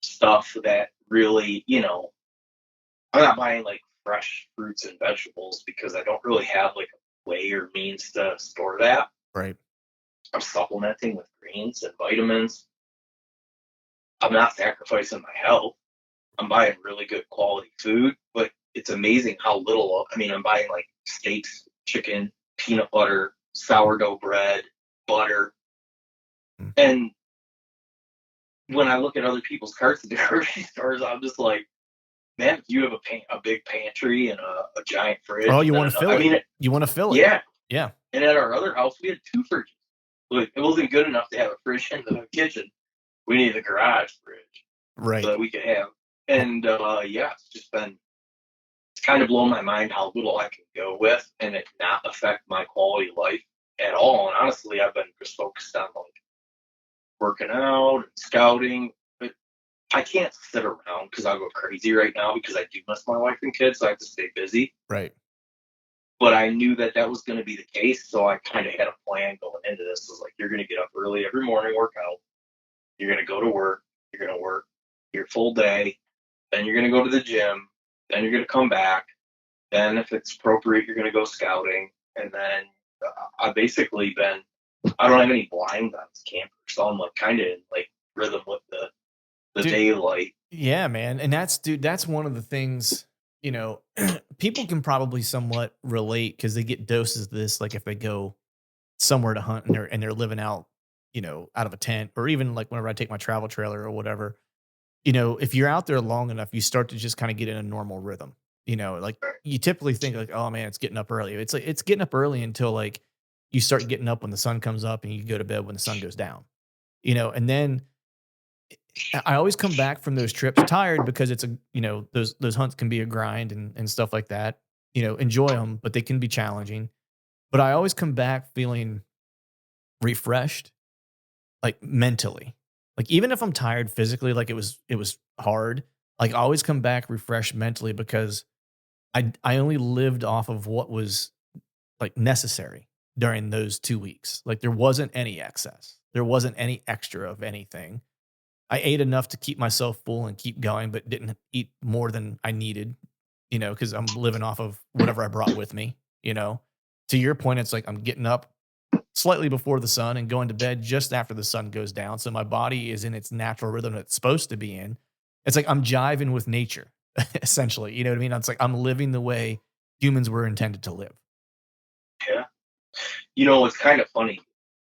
stuff that really, I'm not buying like fresh fruits and vegetables because I don't really have like a way or means to store that. Right. I'm supplementing with greens and vitamins. I'm not sacrificing my health. I'm buying really good quality food, but it's amazing how little. I mean, I'm buying like steaks, chicken, peanut butter, sourdough bread, butter. Mm. And when I look at other people's carts at the grocery stores, I'm just like, man, if you have a big pantry and a giant fridge. Oh, you want to fill it. I mean, you want to fill it. yeah. Yeah. And at our other house, we had 2 fridges. Like, it wasn't good enough to have a fridge in the kitchen. We needed a garage fridge Right. so that we could have. And yeah, it's kind of blown my mind how little I can go with and it not affect my quality of life at all. And honestly, I've been just focused on like working out and scouting. But I can't sit around because I'll go crazy right now because I do miss my wife and kids. So I have to stay busy. Right. But I knew that was going to be the case. So I kind of had a plan going into this. It was like, you're going to get up early every morning, work out. You're going to go to work. You're going to work your full day. Then you're going to go to the gym. Then you're going to come back. Then if it's appropriate, you're going to go scouting. And then I've basically been, I don't have any blinds on this camper. So I'm like kind of in like rhythm with the daylight. Yeah, man. And that's one of the things, you know, people can probably somewhat relate because they get doses of this. Like if they go somewhere to hunt and they're living out, you know, out of a tent, or even like whenever I take my travel trailer or whatever, you know, if you're out there long enough, you start to just kind of get in a normal rhythm. You know, like you typically think like, oh man, it's getting up early. It's like it's getting up early until like you start getting up when the sun comes up and you go to bed when the sun goes down. You know, and then I always come back from those trips tired because it's a, you know, those hunts can be a grind and stuff like that. You know, enjoy them, but they can be challenging. But I always come back feeling refreshed, like mentally. Like even if I'm tired physically, like it was hard, like I always come back refreshed mentally because I only lived off of what was like necessary during those 2 weeks. Like there wasn't any excess. There wasn't any extra of anything. I ate enough to keep myself full and keep going, but didn't eat more than I needed, you know, because I'm living off of whatever I brought with me, you know. To your point, it's like I'm getting up slightly before the sun and going to bed just after the sun goes down. So my body is in its natural rhythm that it's supposed to be in. It's like I'm jiving with nature, essentially. You know what I mean? It's like I'm living the way humans were intended to live. Yeah. You know, it's kind of funny.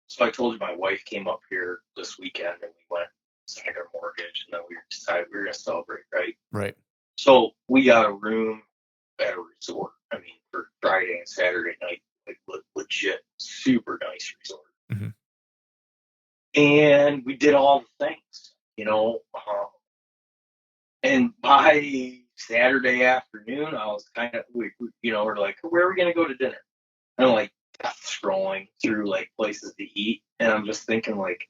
So I told you my wife came up here this weekend and we went signed our mortgage and then we decided we were going to celebrate, right? Right. So we got a room at a resort. I mean, for Friday and Saturday night, like legit super nice resort. Mm-hmm. And we did all the things, you know. And by Saturday afternoon, I was kind of, you know, we're like, where are we going to go to dinner? And I'm like scrolling through like places to eat. And I'm just thinking like,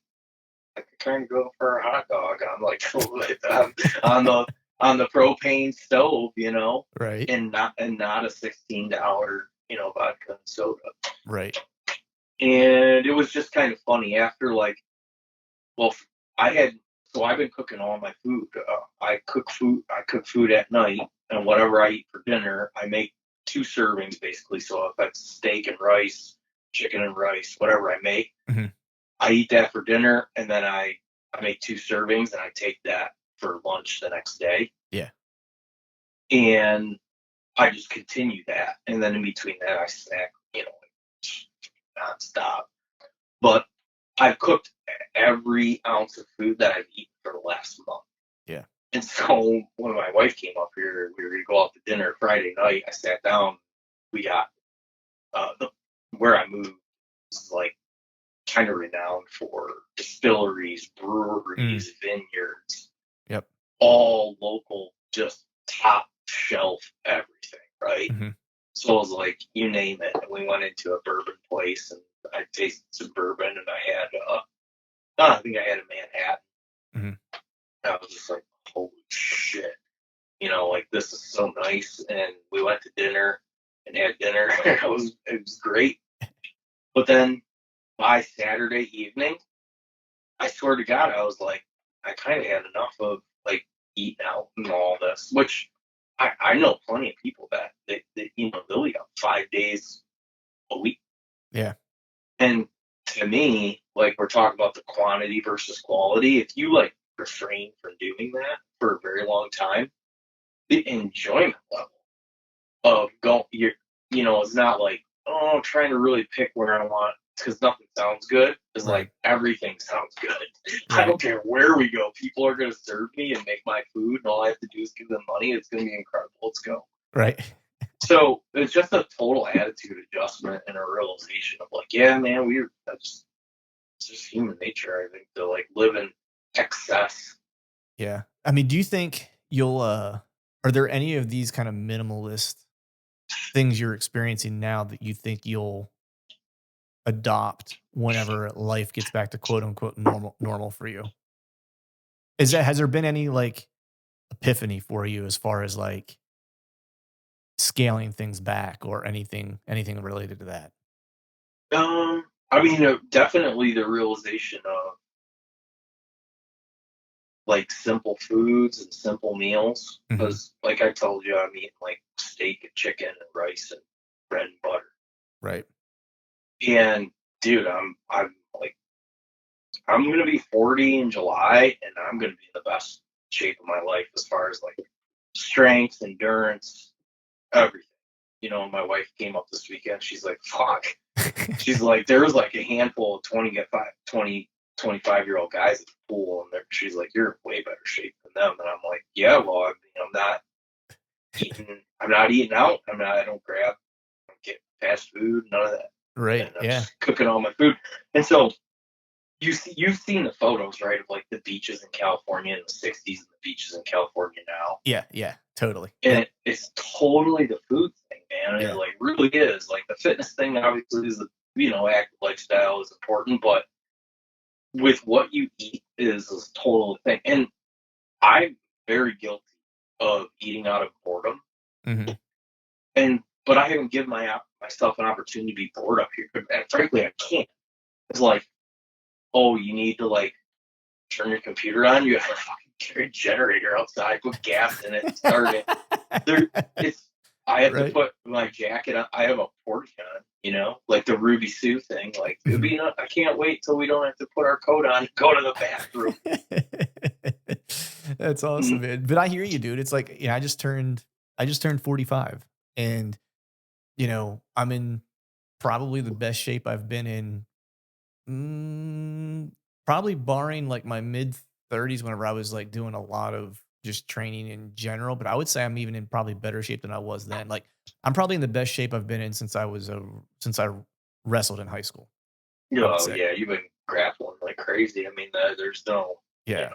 I could kind of go for a hot dog on like on the propane stove, you know, Right. and not a $16, you know, vodka and soda. Right. And it was just kind of funny after like, well, I've been cooking all my food. I cook food at night, and whatever I eat for dinner, I make 2 servings basically. So if that's steak and rice, chicken and rice, whatever I make, mm-hmm. I eat that for dinner, and then I make 2 servings, and I take that for lunch the next day. Yeah. And I just continue that, and then in between that, I snack, you know, nonstop. But I've cooked every ounce of food that I've eaten for the last month. Yeah. And so when my wife came up here, we were going to go out to dinner Friday night. I sat down. We got where I moved is like kind of renowned for distilleries, breweries, vineyards. Yep. All local, just top shelf everything, right? Mm-hmm. So it was like, you name it. And we went into a bourbon place and I tasted some bourbon and I think I had a Manhattan. Mm-hmm. I was just like, holy shit. You know, like this is so nice. And we went to dinner and had dinner. it was great. But then by Saturday evening, I swear to God, I was like, I kind of had enough of like eating out and all this, which I know plenty of people that you know, they'll eat out 5 days a week. Yeah. And to me, like we're talking about the quantity versus quality, if you like refrain from doing that for a very long time, the enjoyment level of going, you know, it's not like, oh, I'm trying to really pick where I want because nothing sounds good. It's Right. like everything sounds good. I Right. don't care where we go. People are going to serve me and make my food, and all I have to do is give them money. It's going to be incredible. Let's go. Right. So it's just a total attitude adjustment and a realization of like, yeah, man, it's just human nature, I think, to like live in excess. Yeah. I mean, do you think you'll are there any of these kind of minimalist things you're experiencing now that you think you'll adopt whenever life gets back to quote unquote normal for you? Has there been any like epiphany for you as far as like scaling things back or anything related to that? I mean, definitely the realization of like simple foods and simple meals. Mhm. Because, like I told you, I'm eating like steak and chicken and rice and bread and butter. Right. And dude, I'm gonna be 40 in July, and I'm gonna be in the best shape of my life as far as like strength, endurance, everything. You know, my wife came up this weekend. She's like, "Fuck." She's like, there was like a handful of 25-year-old guys at the pool, and she's like, "You're in way better shape than them." And I'm like, "Yeah, well, I'm not eating out. I don't get fast food, none of that. Right. And I'm Yeah. just cooking all my food." And so you've seen the photos, right, of like the beaches in California in the '60s and the beaches in California now. Yeah. Yeah. Totally. And it's totally the food thing, man. Yeah. It like really is. Like the fitness thing obviously is active lifestyle is important, but with what you eat is a total thing. And I'm very guilty of eating out of boredom. Mm-hmm. But I haven't given myself an opportunity to be bored up here. And frankly, I can't. It's like, oh, you need to like turn your computer on. You have a fucking carry generator outside, put gas in it, start it. I have to Right. put my jacket on. I have a port on, like the Ruby Sue thing. Like, I can't wait till we don't have to put our coat on and go to the bathroom. That's awesome, man. But I hear you, dude. It's like, I just turned 45, and I'm in probably the best shape I've been in. Probably barring like my mid 30s whenever I was like doing a lot of just training in general, but I would say I'm even in probably better shape than I was then. Like I'm probably in the best shape I've been in since since I wrestled in high school. I would Oh say. yeah, you've been grappling like crazy. I mean, there's no, Yeah.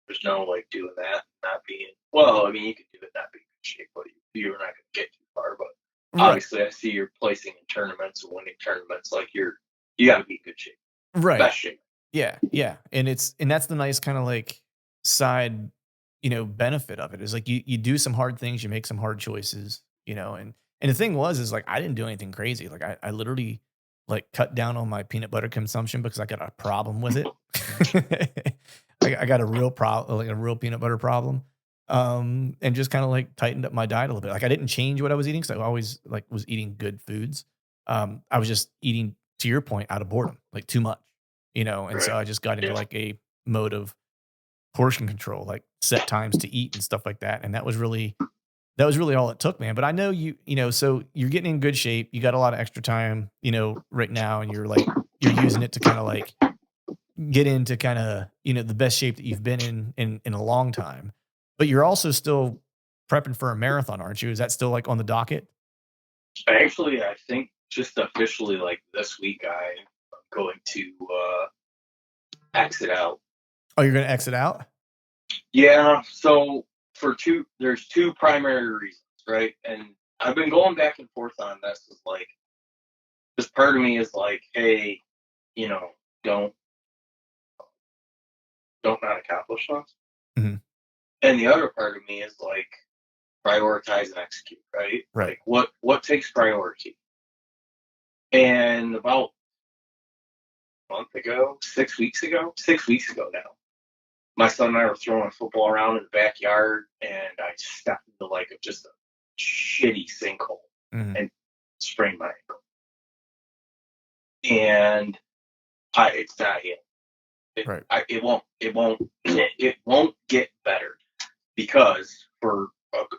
there's no like doing that, not being. Well, I mean, you could do it not being in shape, but you're not going to get too far. But Right. obviously, I see you're placing in tournaments and winning tournaments. Like you got to be in good shape, Right. best shape. Yeah. Yeah. And that's the nice kind of like side, benefit of it is like you do some hard things, you make some hard choices, and the thing is like I didn't do anything crazy. Like I literally like cut down on my peanut butter consumption because I got a problem with it. I got a real problem, like a real peanut butter problem. And just kind of like tightened up my diet a little bit. Like I didn't change what I was eating because I always like was eating good foods. I was just eating, to your point, out of boredom, like too much, and so Right. I just got into like a mode of portion control, like set times to eat and stuff like that. And that was really all it took, man. But I know so you're getting in good shape. You got a lot of extra time, right now, and you're using it to kind of like get into kind of, the best shape that you've been in a long time. But you're also still prepping for a marathon, aren't you? Is that still like on the docket? Actually, I think just officially like this week, I'm going to exit out. Oh, you're going to exit out? Yeah. So there's two primary reasons, right? And I've been going back and forth on this. Is like, this part of me is like, hey, don't not accomplish this. Mm-hmm. And the other part of me is like, prioritize and execute, right? Right. Like what takes priority? And about a month ago, 6 weeks ago now, my son and I were throwing a football around in the backyard, and I stepped into like just a shitty sinkhole and sprained my ankle. And it's not healing. Right. It won't get better because for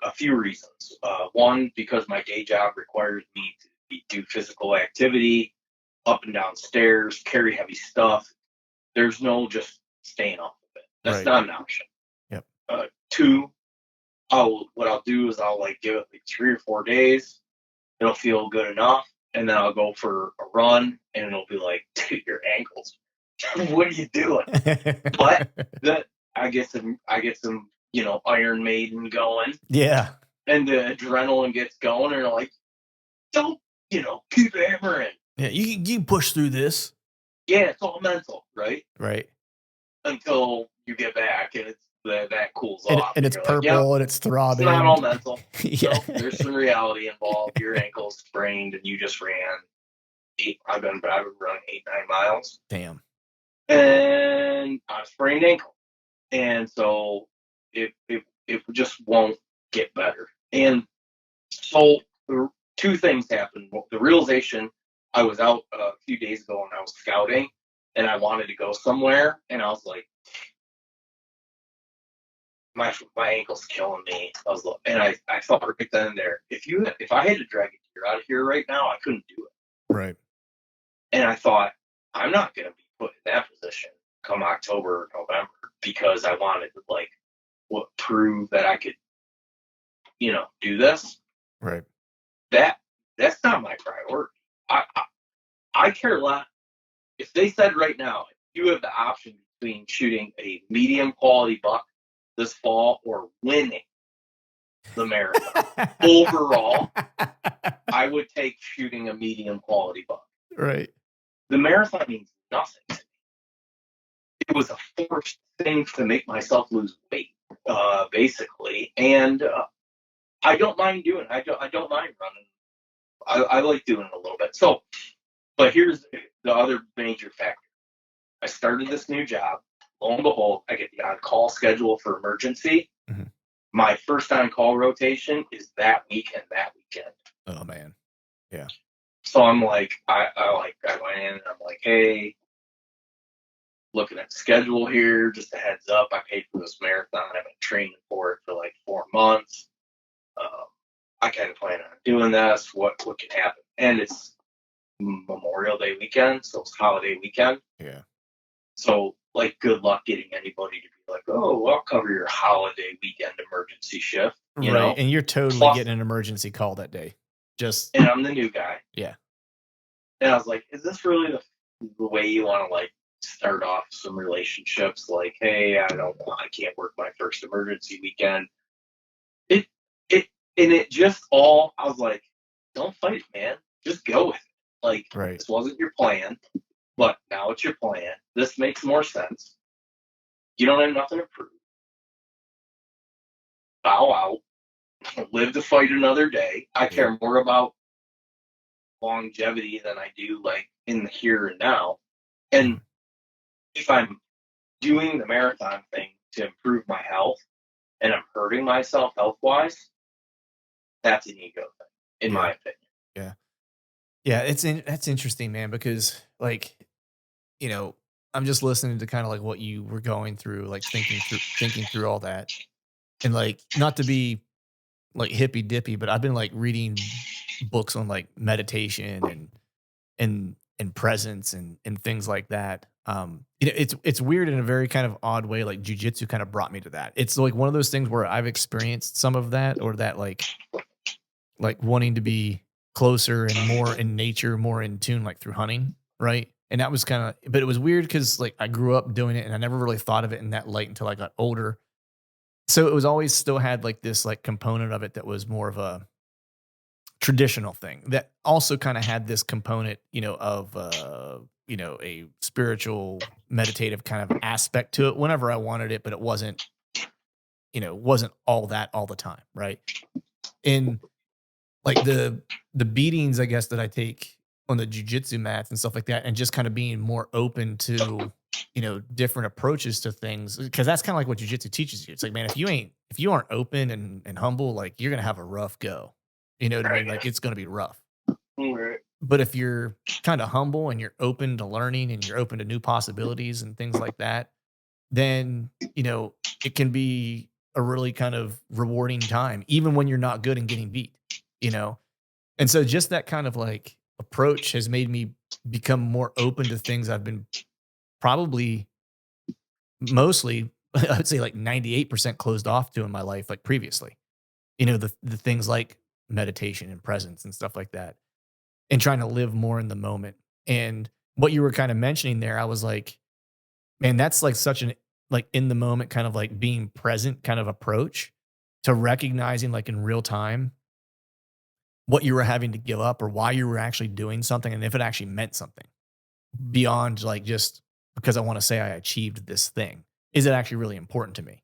a few reasons. One, because my day job requires me to do physical activity up and down stairs, carry heavy stuff. There's no just staying off of it. That's Right. not an option. Yep. 2, what I'll do is I'll like give it like 3 or 4 days. It'll feel good enough, and then I'll go for a run, and it'll be like, dude, your ankles. What are you doing? But I get some, Iron Maiden going, Yeah. and the adrenaline gets going, and they're like, don't, keep hammering. Yeah. You can push through this. Yeah, it's all mental, right? Right. Until you get back, and it's that cools And, off, and it's you're purple like, yep, and it's throbbing. it's not all mental. Yeah. No, there's some reality involved. Your ankle's sprained, and you just ran 8. I've been running 8-9 miles. Damn. And I sprained ankle, and so it just won't get better. And so 2 things happened. The realization, I was out a few days ago and I was scouting, and I wanted to go somewhere, and I was like, my ankle's killing me. And I thought right then and there, if I had to drag a deer out of here right now, I couldn't do it. Right. And I thought, I'm not going to be put in that position come October or November, because I wanted to prove that I could, do this. Right. That's not my priority. I care less. If they said right now, if you have the option between shooting a medium quality buck this fall or winning the marathon overall, I would take shooting a medium quality buck. Right. The marathon means nothing to me. It was a forced thing to make myself lose weight, basically, and I don't mind doing it. I don't mind running. I like doing it a little bit. So, but here's the other major factor. I started this new job. Lo and behold, I get the on-call schedule for emergency. Mm-hmm. My first on-call rotation is that week and that weekend. Oh man. Yeah. So I'm like, I went in and I'm like, hey, looking at the schedule here, just a heads up, I paid for this marathon. I've been training for it for like 4 months. I kind of plan on doing this. What can happen? And it's Memorial Day weekend, so it's holiday weekend. Yeah. So, like, good luck getting anybody to be like, oh, I'll cover your holiday weekend emergency shift. You know? And you're totally Plus, getting an emergency call that day. And I'm the new guy. Yeah. And I was like, is this really the way you want to, like, start off some relationships? Like, hey, I can't work my first emergency weekend. It just all, I was like, don't fight it, man. Just go with it. Like, Right. This wasn't your plan, but now it's your plan. This makes more sense. You don't have nothing to prove. Bow out. Live to fight another day. I care more about longevity than I do, like, in the here and now. And if I'm doing the marathon thing to improve my health and I'm hurting myself health-wise, that's an ego thing, in my opinion. Yeah. Yeah, that's interesting, man, because, like, I'm just listening to kind of like what you were going through, like thinking through all that. And, like, not to be like hippy dippy, but I've been like reading books on like meditation and presence and things like that. It's weird in a very kind of odd way. Like jujitsu kind of brought me to that. It's like one of those things where I've experienced some of that, or that like wanting to be closer and more in nature, more in tune, like through hunting. Right. And that was kind of, but it was weird because like I grew up doing it and I never really thought of it in that light until I got older. So it was always still had like this like component of it that was more of a traditional thing that also kind of had this component, of, a spiritual meditative kind of aspect to it whenever I wanted it, but it wasn't all that all the time. Right. And like the beatings, I guess, that I take on the jujitsu mats and stuff like that, and just kind of being more open to, different approaches to things. Cause that's kind of like what jujitsu teaches you. It's like, man, if you aren't open and humble, like you're going to have a rough go, you know what I mean? Like it's going to be rough. Right. But if you're kind of humble and you're open to learning and you're open to new possibilities and things like that, then, it can be a really kind of rewarding time, even when you're not good and getting beat, And so just that kind of like approach has made me become more open to things I've been probably mostly, I would say like 98% closed off to in my life, like previously. The things like meditation and presence and stuff like that, and trying to live more in the moment. And what you were kind of mentioning there, I was like, man, that's like such an like in the moment kind of like being present kind of approach to recognizing like in real time what you were having to give up or why you were actually doing something and if it actually meant something beyond like just because I want to say I achieved this thing. Is it actually really important to me?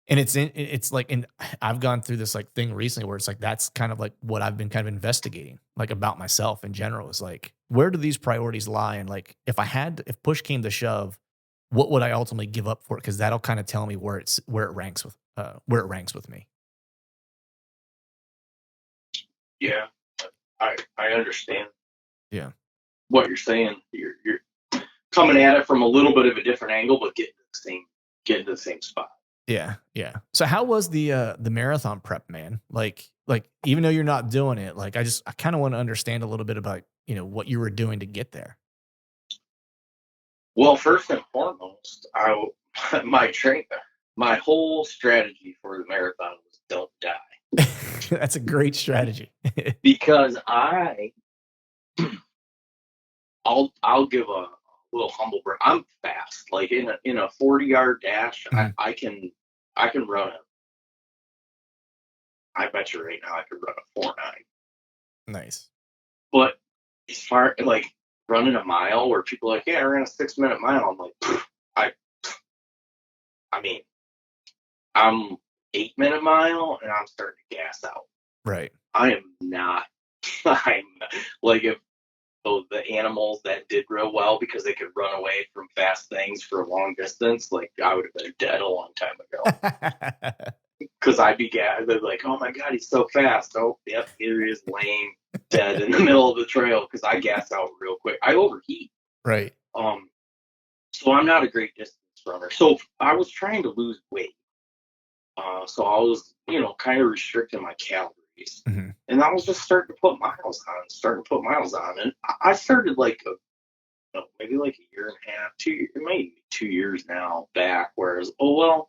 And it's like, and I've gone through this like thing recently where it's like, that's kind of like what I've been kind of investigating, like about myself in general is like, where do these priorities lie? And like, if push came to shove, what would I ultimately give up for it? Cause that'll kind of tell me where it ranks with me. Yeah, I understand. Yeah. What you're saying. You're coming at it from a little bit of a different angle, but getting to the same spot. Yeah. Yeah. So how was the marathon prep, man? Like even though you're not doing it, like I kind of want to understand a little bit about, what you were doing to get there. Well, first and foremost, my whole strategy for the marathon was don't die. That's a great strategy. Because I'll give a little humble brag. I'm fast. Like in a 40-yard dash, I can run it. I bet you right now I could run a 4.9. Nice. But as far like running a mile, where people are like, yeah, I ran a 6-minute mile. I'm like, I mean, I'm 8-minute mile, and I'm starting to gas out. Right. I am not. I'm like if the animals that did real well because they could run away from fast things for a long distance, like I would have been dead a long time ago. Because they're like, oh my God, he's so fast. Oh, yep, here he is laying dead in the middle of the trail because I gas out real quick. I overheat. Right. So I'm not a great distance runner. So I was trying to lose weight. So I was, kind of restricting my calories. Mm-hmm. And I was just starting to put miles on. And I started like maybe like a year and a half, maybe 2 years now back. Whereas, when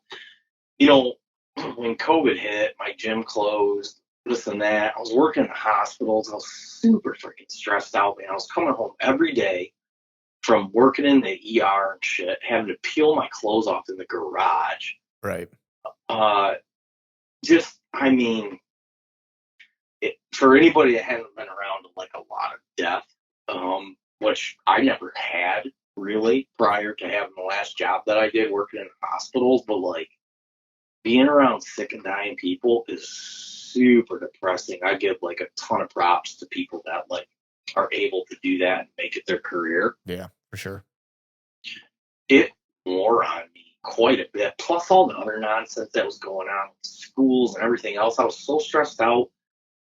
COVID hit, my gym closed, this and that. I was working in the hospitals. I was super freaking stressed out, man. I was coming home every day from working in the ER and shit, having to peel my clothes off in the garage. Right. For anybody that hasn't been around like a lot of death, which I never had really prior to having the last job that I did working in hospitals, but like being around sick and dying people is super depressing. I give like a ton of props to people that like are able to do that and make it their career. Yeah, for sure. It wore on me quite a bit. Plus all the other nonsense that was going on with schools and everything else. I was so stressed out,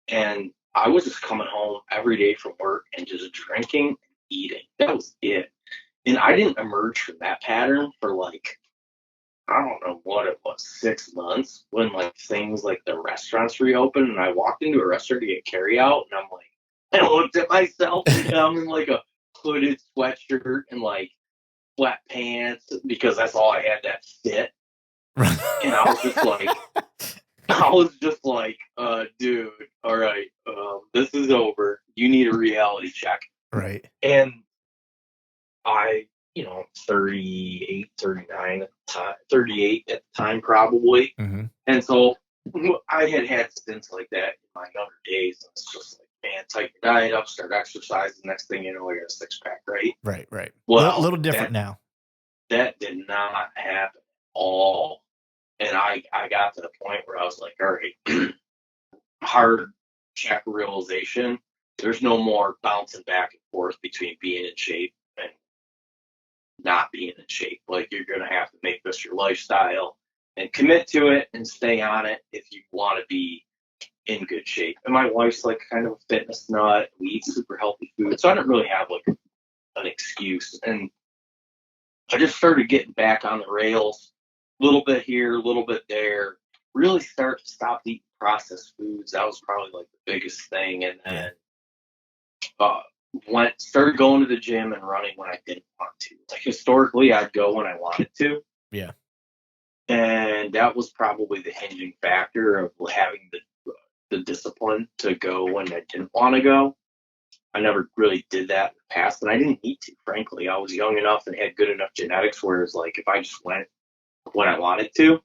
and I was just coming home every day from work and just drinking and eating. That was it. And I didn't emerge from that pattern for like, I don't know what it was, 6 months, when like things like the restaurants reopened, and I walked into a restaurant to get carry out, and I'm like, I looked at myself and I'm in like a hooded sweatshirt and like flat pants because that's all I had that fit. And I was just like, dude, all right, this is over. You need a reality check. Right. And I, 38, 39 at the time, 38 at the time probably. Mm-hmm. And so I had stints like that in my younger days. And it's just like, man, tighten your diet up, start exercising. Next thing you know, I got a 6-pack, right? Right. Well, a little different now. That did not happen at all. And I got to the point where I was like, all right, hard check realization. There's no more bouncing back and forth between being in shape and not being in shape. Like, you're going to have to make this your lifestyle and commit to it and stay on it if you want to be in good shape. And my wife's like kind of a fitness nut. We eat super healthy food. So I didn't really have like an excuse. And I just started getting back on the rails, a little bit here, a little bit there. Really stop eating processed foods. That was probably like the biggest thing. And then uh, started going to the gym and running when I didn't want to. Like historically, I'd go when I wanted to, Yeah. and that was probably the hinging factor of having the discipline to go when I didn't want to go. I never really did that in the past, and I didn't need to. Frankly, I was young enough and had good enough genetics, whereas like if I just went when I wanted to,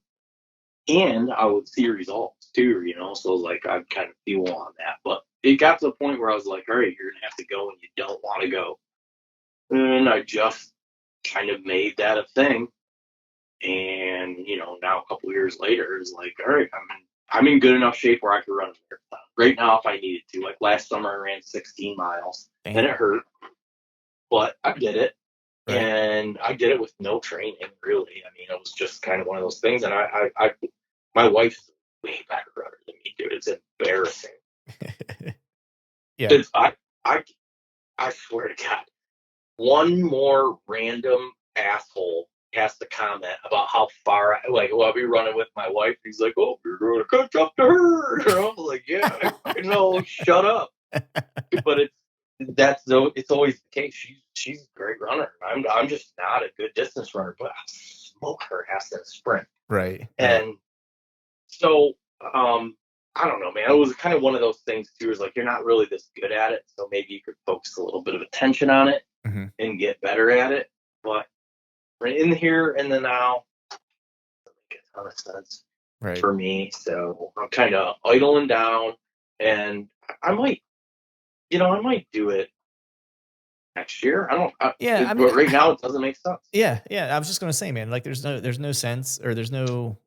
and I would see results too, you know. So like I'd kind of feel on that, but it got to the point where I was like, all right, you're gonna have to go when you don't want to go, and I just kind of made that a thing. And you know, now a couple years later, it's like, all right, I'm in good enough shape where I could run a marathon right now if I needed to. Like last summer, I ran 16 miles, and it hurt, but I did it. Right. And I did it with no training, really. I mean, it was just kind of one of those things. And my wife's a way better runner than me, dude. It's embarrassing. Yeah. I swear to God, one more random asshole has to comment about how far, I'll be running with my wife. He's like, oh, you're going to catch up to her. And I'm like, yeah, I know, shut up. But it's always the case. She's a great runner. I'm just not a good distance runner, but I smoke her ass in a sprint. Right. And so, I don't know, man. It was kind of one of those things too. Is like you're not really this good at it, so maybe you could focus a little bit of attention on it and get better at it. But in the here and the now, doesn't make a ton of sense for me. So I'm kind of idling down, and I might do it next year. I don't. But right now it doesn't make sense. Yeah. I was just gonna say, man, like there's no sense, or there's no,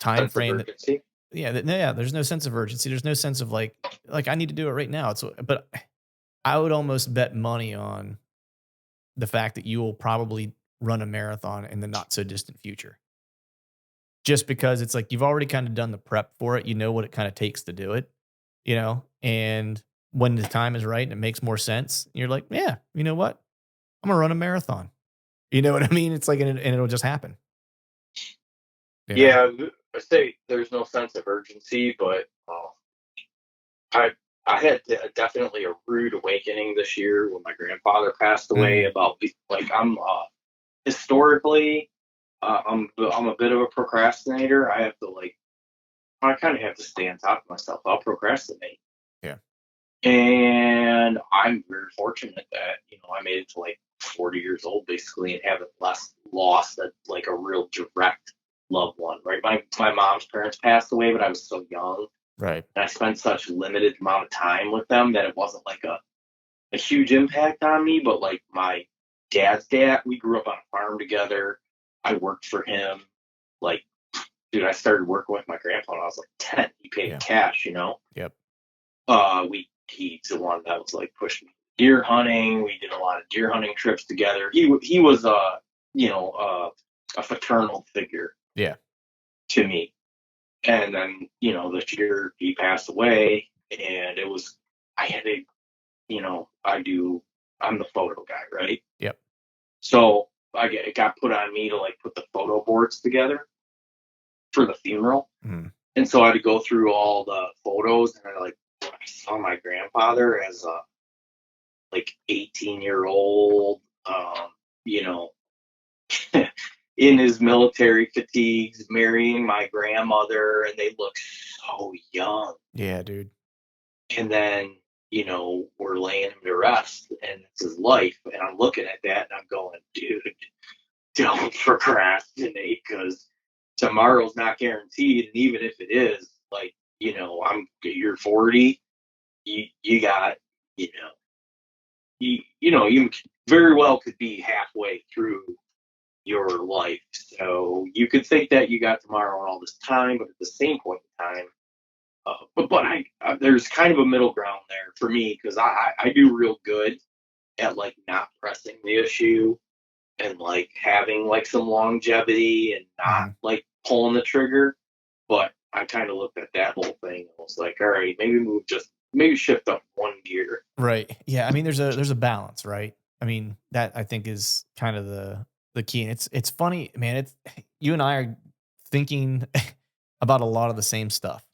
time frame. There's no sense of urgency. There's no sense of like I need to do it right now. But I would almost bet money on the fact that you will probably run a marathon in the not so distant future. Just because it's like you've already kind of done the prep for it, you know what it kind of takes to do it, and when the time is right and it makes more sense, you're like, yeah, you know what? I'm gonna run a marathon. You know what I mean? It's like, and it'll just happen. Yeah, I say there's no sense of urgency, but I had definitely a rude awakening this year when my grandfather passed away. About like I'm historically I'm a bit of a procrastinator. I kind of have to stay on top of myself. I'll procrastinate. Yeah. And I'm very fortunate that I made it to like 40 years old basically and haven't lost a real direct loved one. Right, my mom's parents passed away, but I was so young. Right. And I spent such limited amount of time with them that it wasn't like a huge impact on me. But like my dad's dad, we grew up on a farm together. I worked for him. Like, dude, I started working with my grandpa when I was like 10. He paid cash, Yep. He's the one that was like pushing me deer hunting. We did a lot of deer hunting trips together. He was a fraternal figure. Yeah. To me. And then, this year he passed away, and I'm the photo guy, right? Yep. So it got put on me to like put the photo boards together for the funeral. And so I had to go through all the photos, and I saw my grandfather as a 18-year-old, in his military fatigues, marrying my grandmother, and they look so young. Yeah, dude. And then, we're laying him to rest, and it's his life. And I'm looking at that, and I'm going, dude, don't procrastinate, because tomorrow's not guaranteed. And even if it is, you're 40, you got, you very well could be halfway through your life. So you could think that you got tomorrow and all this time, but at the same point in time, there's kind of a middle ground there for me, because I do real good at not pressing the issue and having some longevity and not pulling the trigger. But I kind of looked at that whole thing and was like, all right, maybe shift up one gear. Right. Yeah. I mean, there's a balance, right? I mean, that I think is kind of the key. And it's funny, man. You and I are thinking about a lot of the same stuff.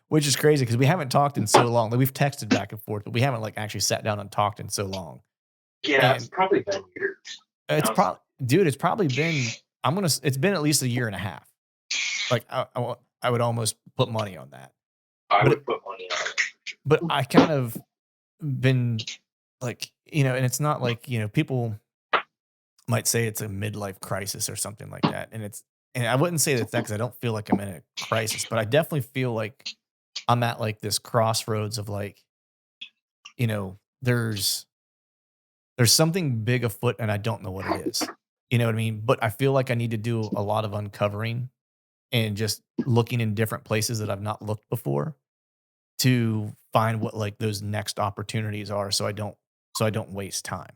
which is crazy because we haven't talked in so long. Like we've texted back and forth, but we haven't like actually sat down and talked in so long. Yeah, it's And probably been years. it's Honestly. probably, dude, it's probably been. It's been at least a year and a half. Like I would almost put money on that. I But would put money on it. But I kind of been like, and it's not like, people might say it's a midlife crisis or something like that. And I wouldn't say that because I don't feel like I'm in a crisis, but I definitely feel like I'm at like this crossroads of like, there's something big afoot and I don't know what it is. You know what I mean? But I feel like I need to do a lot of uncovering and just looking in different places that I've not looked before to find what like those next opportunities are so I don't waste time.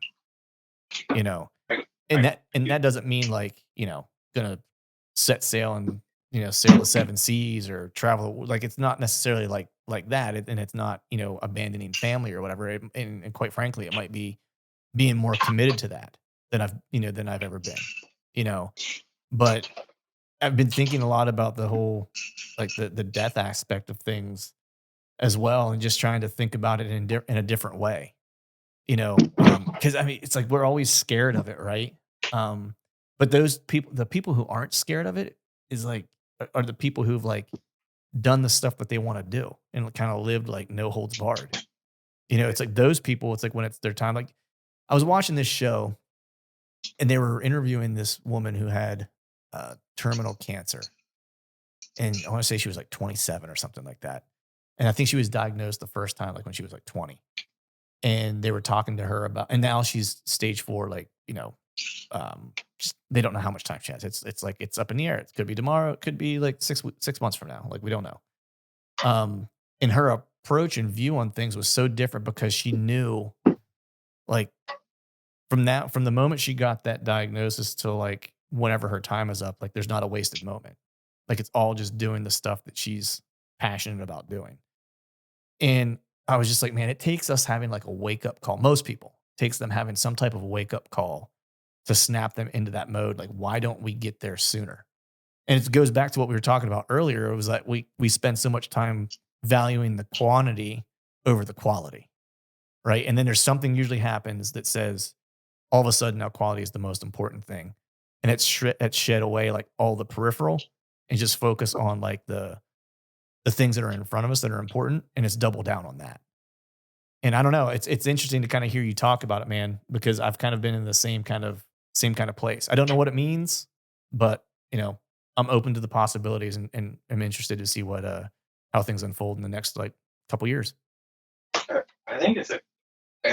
You know. And that doesn't mean like, gonna set sail and sail the seven seas or travel. Like it's not necessarily like that. And it's not, abandoning family or whatever. And quite frankly, it might be being more committed to that than I've ever been, you know. But I've been thinking a lot about the whole like the death aspect of things as well, and just trying to think about it in a different way, because I mean, it's like we're always scared of it, right? But the people who aren't scared of it is like are the people who've like done the stuff that they want to do and kind of lived like no holds barred. It's like those people. It's like when it's their time. Like I was watching this show, and they were interviewing this woman who had terminal cancer, and I want to say she was like 27 or something like that. And I think she was diagnosed the first time like when she was like 20. And they were talking to her about, and now she's stage 4, like, just, they don't know how much time she has. It's like, it's up in the air. It could be tomorrow. It could be like 6 months from now. Like, we don't know. And her approach and view on things was so different because she knew like from the moment she got that diagnosis to like whenever her time is up, like there's not a wasted moment. Like it's all just doing the stuff that she's passionate about doing. And I was just like, man, it takes us having like a wake up call. Most people takes them having some type of wake up call to snap them into that mode. Like, why don't we get there sooner? And it goes back to what we were talking about earlier. It was that we spend so much time valuing the quantity over the quality, right? And then there's something usually happens that says all of a sudden now quality is the most important thing, and it's shed away like all the peripheral and just focus on like the things that are in front of us that are important, and it's double down on that. And I don't know, it's interesting to kind of hear you talk about it, man, because I've kind of been in the same kind of place. I don't know what it means, but I'm open to the possibilities and I'm interested to see what how things unfold in the next like couple years. I think as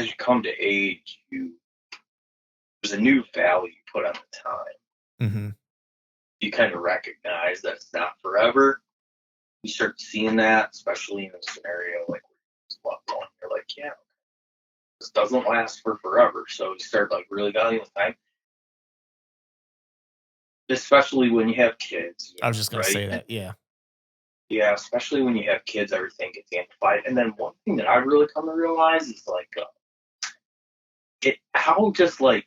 you come to age, there's a new value put on the time. Mm-hmm. You kind of recognize that it's not forever. You start seeing that, especially in a scenario like where you loved one. You're like, yeah, this doesn't last for forever. So you start like really valuing the time, especially when you have kids. I was just going to right? say that. Yeah. Yeah, especially when you have kids, everything gets amplified. And then one thing that I really come to realize is like, how just like,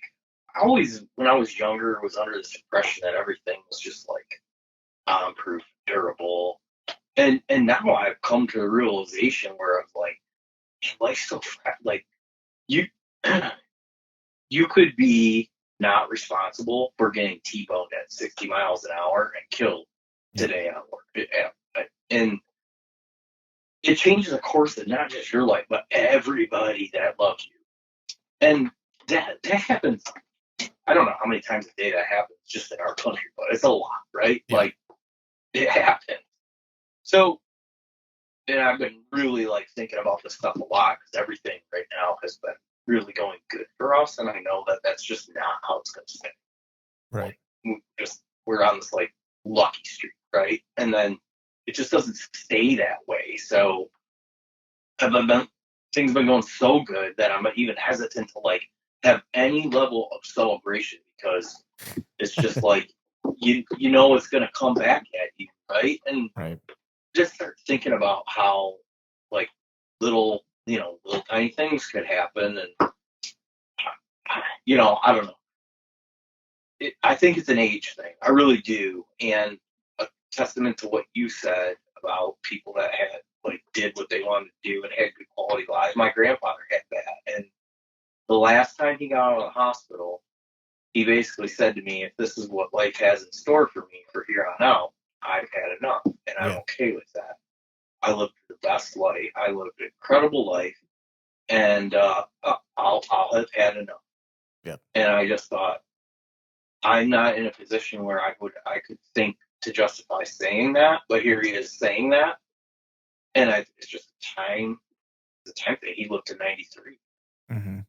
I always, when I was younger, was under this impression that everything was just like proof, durable. And now I've come to a realization where I'm like, life's so like you you could be not responsible for getting T-boned at 60 miles an hour and killed today on work. And it changes the course of not just your life, but everybody that loves you. And that happens. I don't know how many times a day that happens just in our country, but it's a lot, right? Yeah. Like it happens. So, and I've been really like thinking about this stuff a lot because everything right now has been really going good for us, and I know that that's just not how it's going to stay. Right. Like, we're on this like lucky streak, right? And then it just doesn't stay that way. So things have been going so good that I'm even hesitant to like have any level of celebration because it's just like you know it's going to come back at you, right? And Right. just start thinking about how like little tiny things could happen, and I don't know. I think it's an age thing. I really do. And a testament to what you said, about people that had like did what they wanted to do and had good quality lives. My grandfather had that, and the last time he got out of the hospital, he basically said to me, if this is what life has in store for me for here on out, I've had enough, and I'm okay with that. I lived the best life. I lived an incredible life, and I'll have had enough. Yep. And I just thought, I'm not in a position where I could think to justify saying that, but here he is saying that, and it's just the time thing. He lived to 93. Mm-hmm.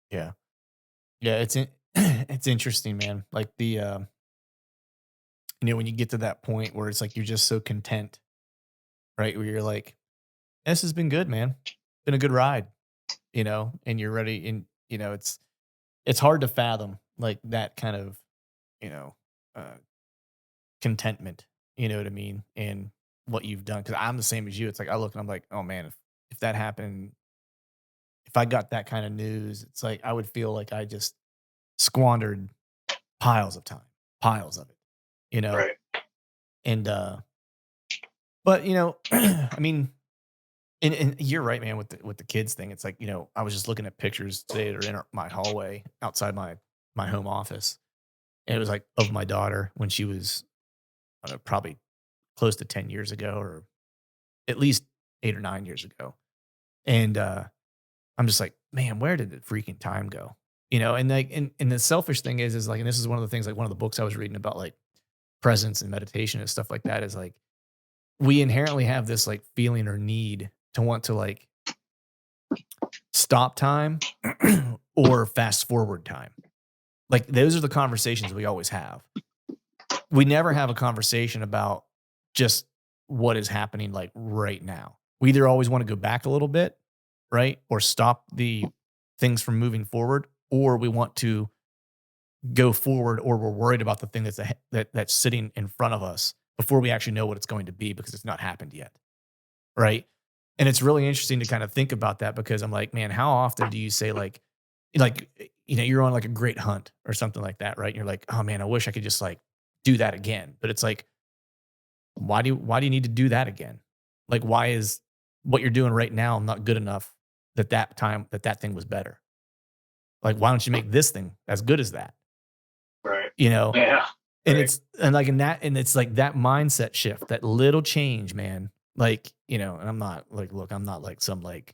Yeah. Yeah. It's interesting, man. Like the, when you get to that point where it's like you're just so content, right? Where you're like, this has been good, man. Been a good ride, and you're ready. And it's hard to fathom like that kind of, you know, uh, contentment. You know what I mean? And what you've done. Because I'm the same as you. It's like I look and I'm like, oh man, if that happened, if I got that kind of news, it's like I would feel like I just squandered piles of time, piles of it, Right. And but I mean, and you're right, man, with the kids thing. It's like, I was just looking at pictures today that are in my hallway outside my home office. And it was like of my daughter when she was probably close to 10 years ago, or at least 8 or 9 years ago. And I'm just like, man, where did the freaking time go? And like, and the selfish thing is like, and this is one of the things, like one of the books I was reading about like presence and meditation and stuff like that, is like, we inherently have this like feeling or need to want to like stop time or fast forward time. Like those are the conversations we always have. We never have a conversation about just what is happening like right now. We either always want to go back a little bit, right? Or stop the things from moving forward, or we want to go forward, or we're worried about the thing that's sitting in front of us before we actually know what it's going to be because it's not happened yet. Right. And it's really interesting to kind of think about that, because I'm like, man, how often do you say like, you're on like a great hunt or something like that, right? And you're like, oh man, I wish I could just like do that again. But it's like, why do you need to do that again? Like, why is what you're doing right now not good enough that time that thing was better? Like, why don't you make this thing as good as that? Right. Yeah. And right. it's like that mindset shift, that little change, man. Like, and I'm not like, look, I'm not like some like,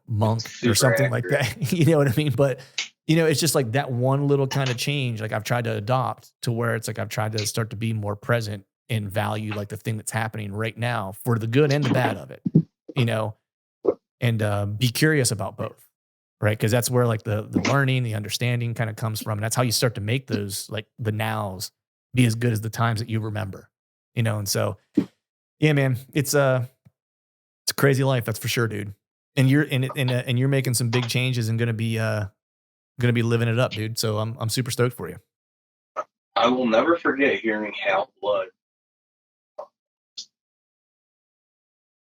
monk Super or something accurate. like that. You know what I mean? But, it's just like that one little kind of change. Like I've tried to adopt to where it's like, I've tried to start to be more present and value like the thing that's happening right now for the good and the bad of it, and be curious about both. Right. Cause that's where like the learning, the understanding kind of comes from. And that's how you start to make those, like the nows be as good as the times that you remember, And so, yeah, man, it's a crazy life. That's for sure, dude. And you're and you're making some big changes and going to be living it up, dude. So I'm super stoked for you. I will never forget hearing Hal Blood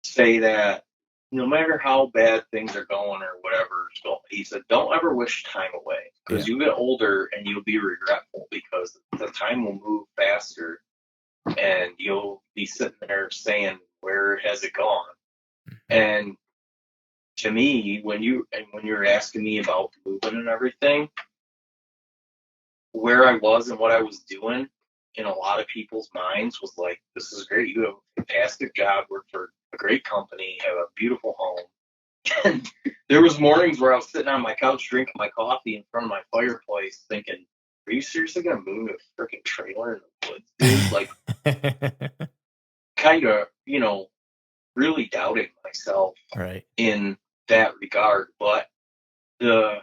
say that no matter how bad things are going or whatever, he said, don't ever wish time away, because you get older and you'll be regretful because the time will move faster and you'll be sitting there saying, where has it gone? And to me, when you were asking me about moving and everything, where I was and what I was doing in a lot of people's minds was like, this is great. You have a fantastic job, work for a great company, have a beautiful home. And there was mornings where I was sitting on my couch drinking my coffee in front of my fireplace thinking, are you seriously going to move a freaking trailer in the woods, dude? Like, kind of, really doubting myself right in that regard. But the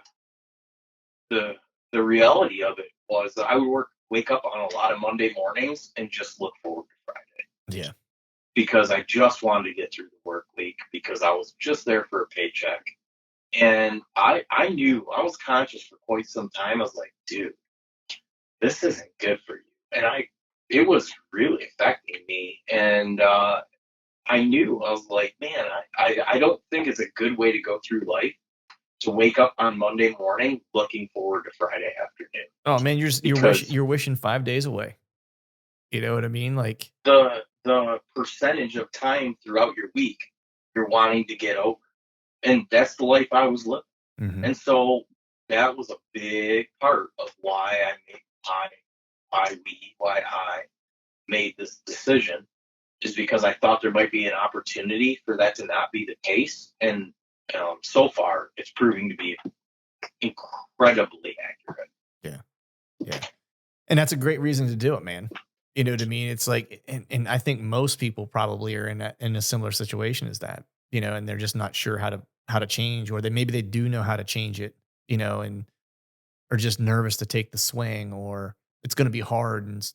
reality of it was that I would wake up on a lot of Monday mornings and just look forward to Friday. Yeah. Because I just wanted to get through the work week, because I was just there for a paycheck. And I knew, I was conscious for quite some time. I was like, dude, this isn't good for you. And it was really affecting me. And I knew, I was like, man, I don't think it's a good way to go through life, to wake up on Monday morning looking forward to Friday afternoon. Oh man, you're wishing 5 days away. You know what I mean? Like the the percentage of time throughout your week you're wanting to get over. And that's the life I was living. Mm-hmm. And so that was a big part of why I made this decision, is because I thought there might be an opportunity for that to not be the case. And so far, it's proving to be incredibly accurate. Yeah. And that's a great reason to do it, man. You know what I mean? It's like, and I think most people probably are in a similar situation as that, and they're just not sure how to change, or maybe they do know how to change it, and are just nervous to take the swing, or it's going to be hard, and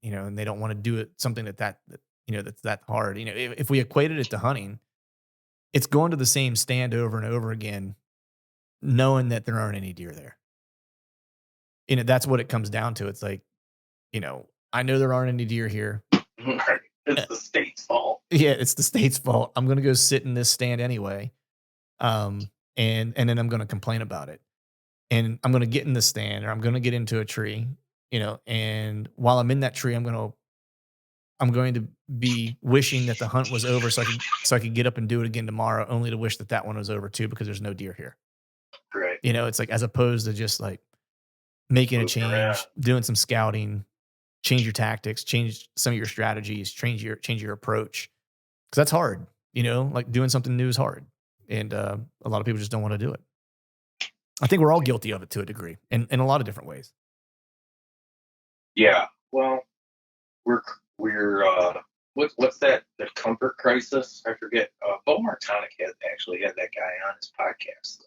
and they don't want to do it, something that's that hard. If we equated it to hunting, it's going to the same stand over and over again, knowing that there aren't any deer there. That's what it comes down to. It's like, I know there aren't any deer here. It's the state's fault. Yeah, it's the state's fault. I'm going to go sit in this stand anyway. And then I'm going to complain about it. And I'm going to get in the stand, or I'm going to get into a tree, and while I'm in that tree, I'm going to be wishing that the hunt was over, so I could get up and do it again tomorrow, only to wish that one was over too, because there's no deer here. Right. It's like, as opposed to just like making a change, doing some scouting, change your tactics, change some of your strategies, change your approach. Cause that's hard, like doing something new is hard. And a lot of people just don't want to do it. I think we're all guilty of it to a degree, in a lot of different ways. Yeah. Well, we're what's that? The comfort crisis? I forget. Bo Martonic actually had that guy on his podcast.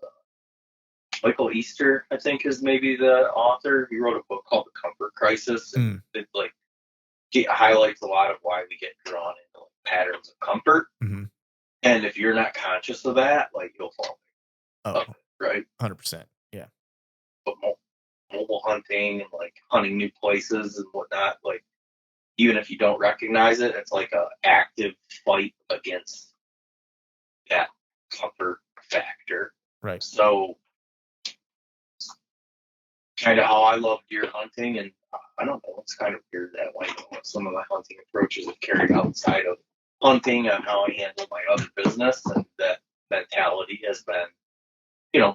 Michael Easter, I think, is maybe the author. He wrote a book called The Comfort Crisis, and it highlights a lot of why we get drawn into patterns of comfort. Mm-hmm. And if you're not conscious of that, you'll fall. Right? 100%. Yeah. But mobile hunting and hunting new places and whatnot, even if you don't recognize it, it's like an active fight against that comfort factor. Right. So kind of how I love deer hunting, and I don't know, it's kind of weird that way. Some of my hunting approaches have carried outside of hunting on how I handle my other business, and that mentality has been,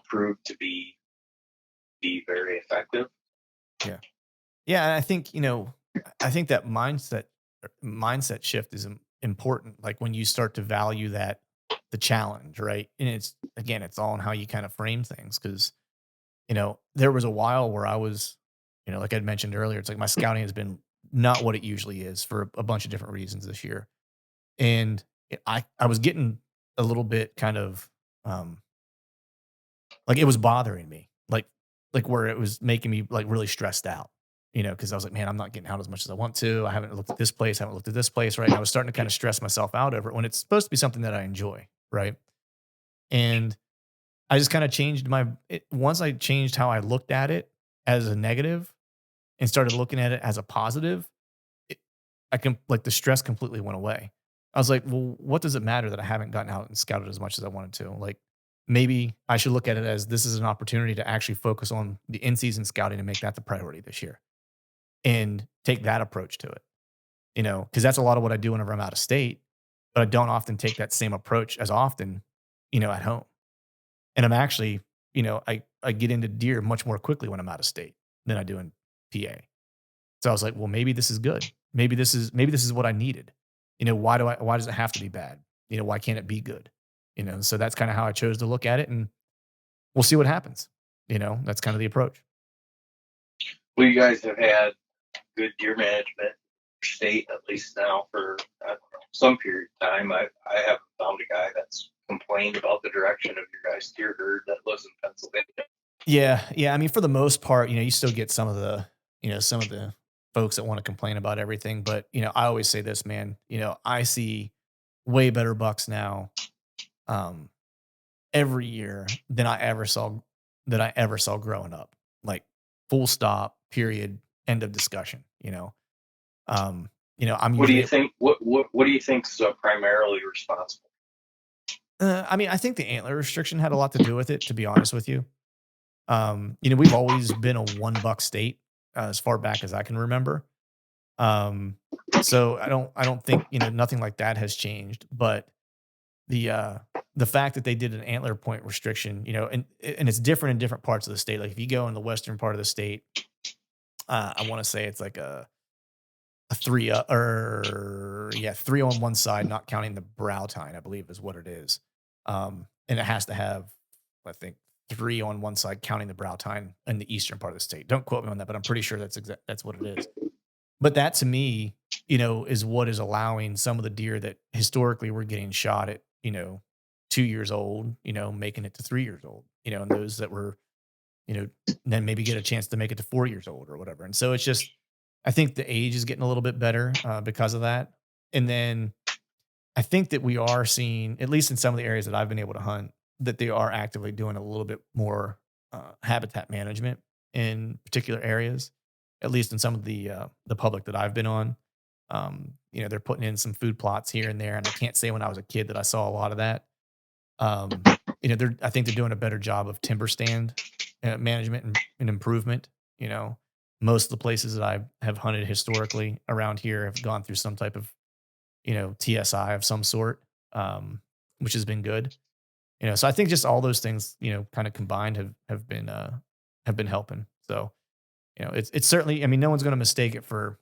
proved to be very effective. Yeah. Yeah. And I think, that mindset shift is important. Like when you start to value the challenge, right? And it's all in how you kind of frame things. Cause, there was a while where I was, like I'd mentioned earlier, it's like my scouting has been not what it usually is for a bunch of different reasons this year. And I was getting a little bit kind of, like it was bothering me, like where it was making me really stressed out, because I was like, man, I'm not getting out as much as I want to. I haven't looked at this place, haven't looked at this place, right? And I was starting to kind of stress myself out over it when it's supposed to be something that I enjoy, right? And I just kind of changed once I changed how I looked at it as a negative and started looking at it as a positive, the stress completely went away. I was like, well, what does it matter that I haven't gotten out and scouted as much as I wanted to? Like, maybe I should look at it as this is an opportunity to actually focus on the in-season scouting and make that the priority this year and take that approach to it, because that's a lot of what I do whenever I'm out of state, but I don't often take that same approach as often, at home. And I'm actually, I get into deer much more quickly when I'm out of state than I do in PA. So I was like, well, maybe this is good. Maybe this is what I needed. Why does it have to be bad? Why can't it be good? So that's kind of how I chose to look at it, and we'll see what happens. That's kind of the approach. Well, you guys have had good deer management state, at least now for some period of time. I haven't found a guy that's complained about the direction of your guys' deer herd that lives in Pennsylvania. Yeah. I mean, for the most part, you still get some of the folks that want to complain about everything. But, I always say this, man, I see way better bucks now every year than I ever saw growing up. Like, full stop, period, end of discussion, I'm what do you think? What do you think's primarily responsible? I mean, I think the antler restriction had a lot to do with it, to be honest with you. We've always been a 1 buck state as far back as I can remember. So I don't think, nothing like that has changed, but the fact that they did an antler point restriction, and it's different in different parts of the state. Like if you go in the western part of the state, I want to say it's like a three or yeah, three on one side, not counting the brow tine, I believe is what it is. And it has to have, I think, three on one side, counting the brow tine in the eastern part of the state. Don't quote me on that, but I'm pretty sure that's what it is. But that to me, is what is allowing some of the deer that historically were getting shot at, 2 years old, making it to 3 years old, and those that were, then maybe get a chance to make it to 4 years old or whatever. And so it's just, I think the age is getting a little bit better because of that. And then I think that we are seeing, at least in some of the areas that I've been able to hunt, that they are actively doing a little bit more habitat management in particular areas, at least in some of the public that I've been on. They're putting in some food plots here and there, and I can't say when I was a kid that I saw a lot of that. I think they're doing a better job of timber stand management and improvement. Most of the places that I have hunted historically around here have gone through some type of, TSI of some sort, which has been good. So I think just all those things, kind of combined have been helping. So, it's certainly, I mean, no one's going to mistake it for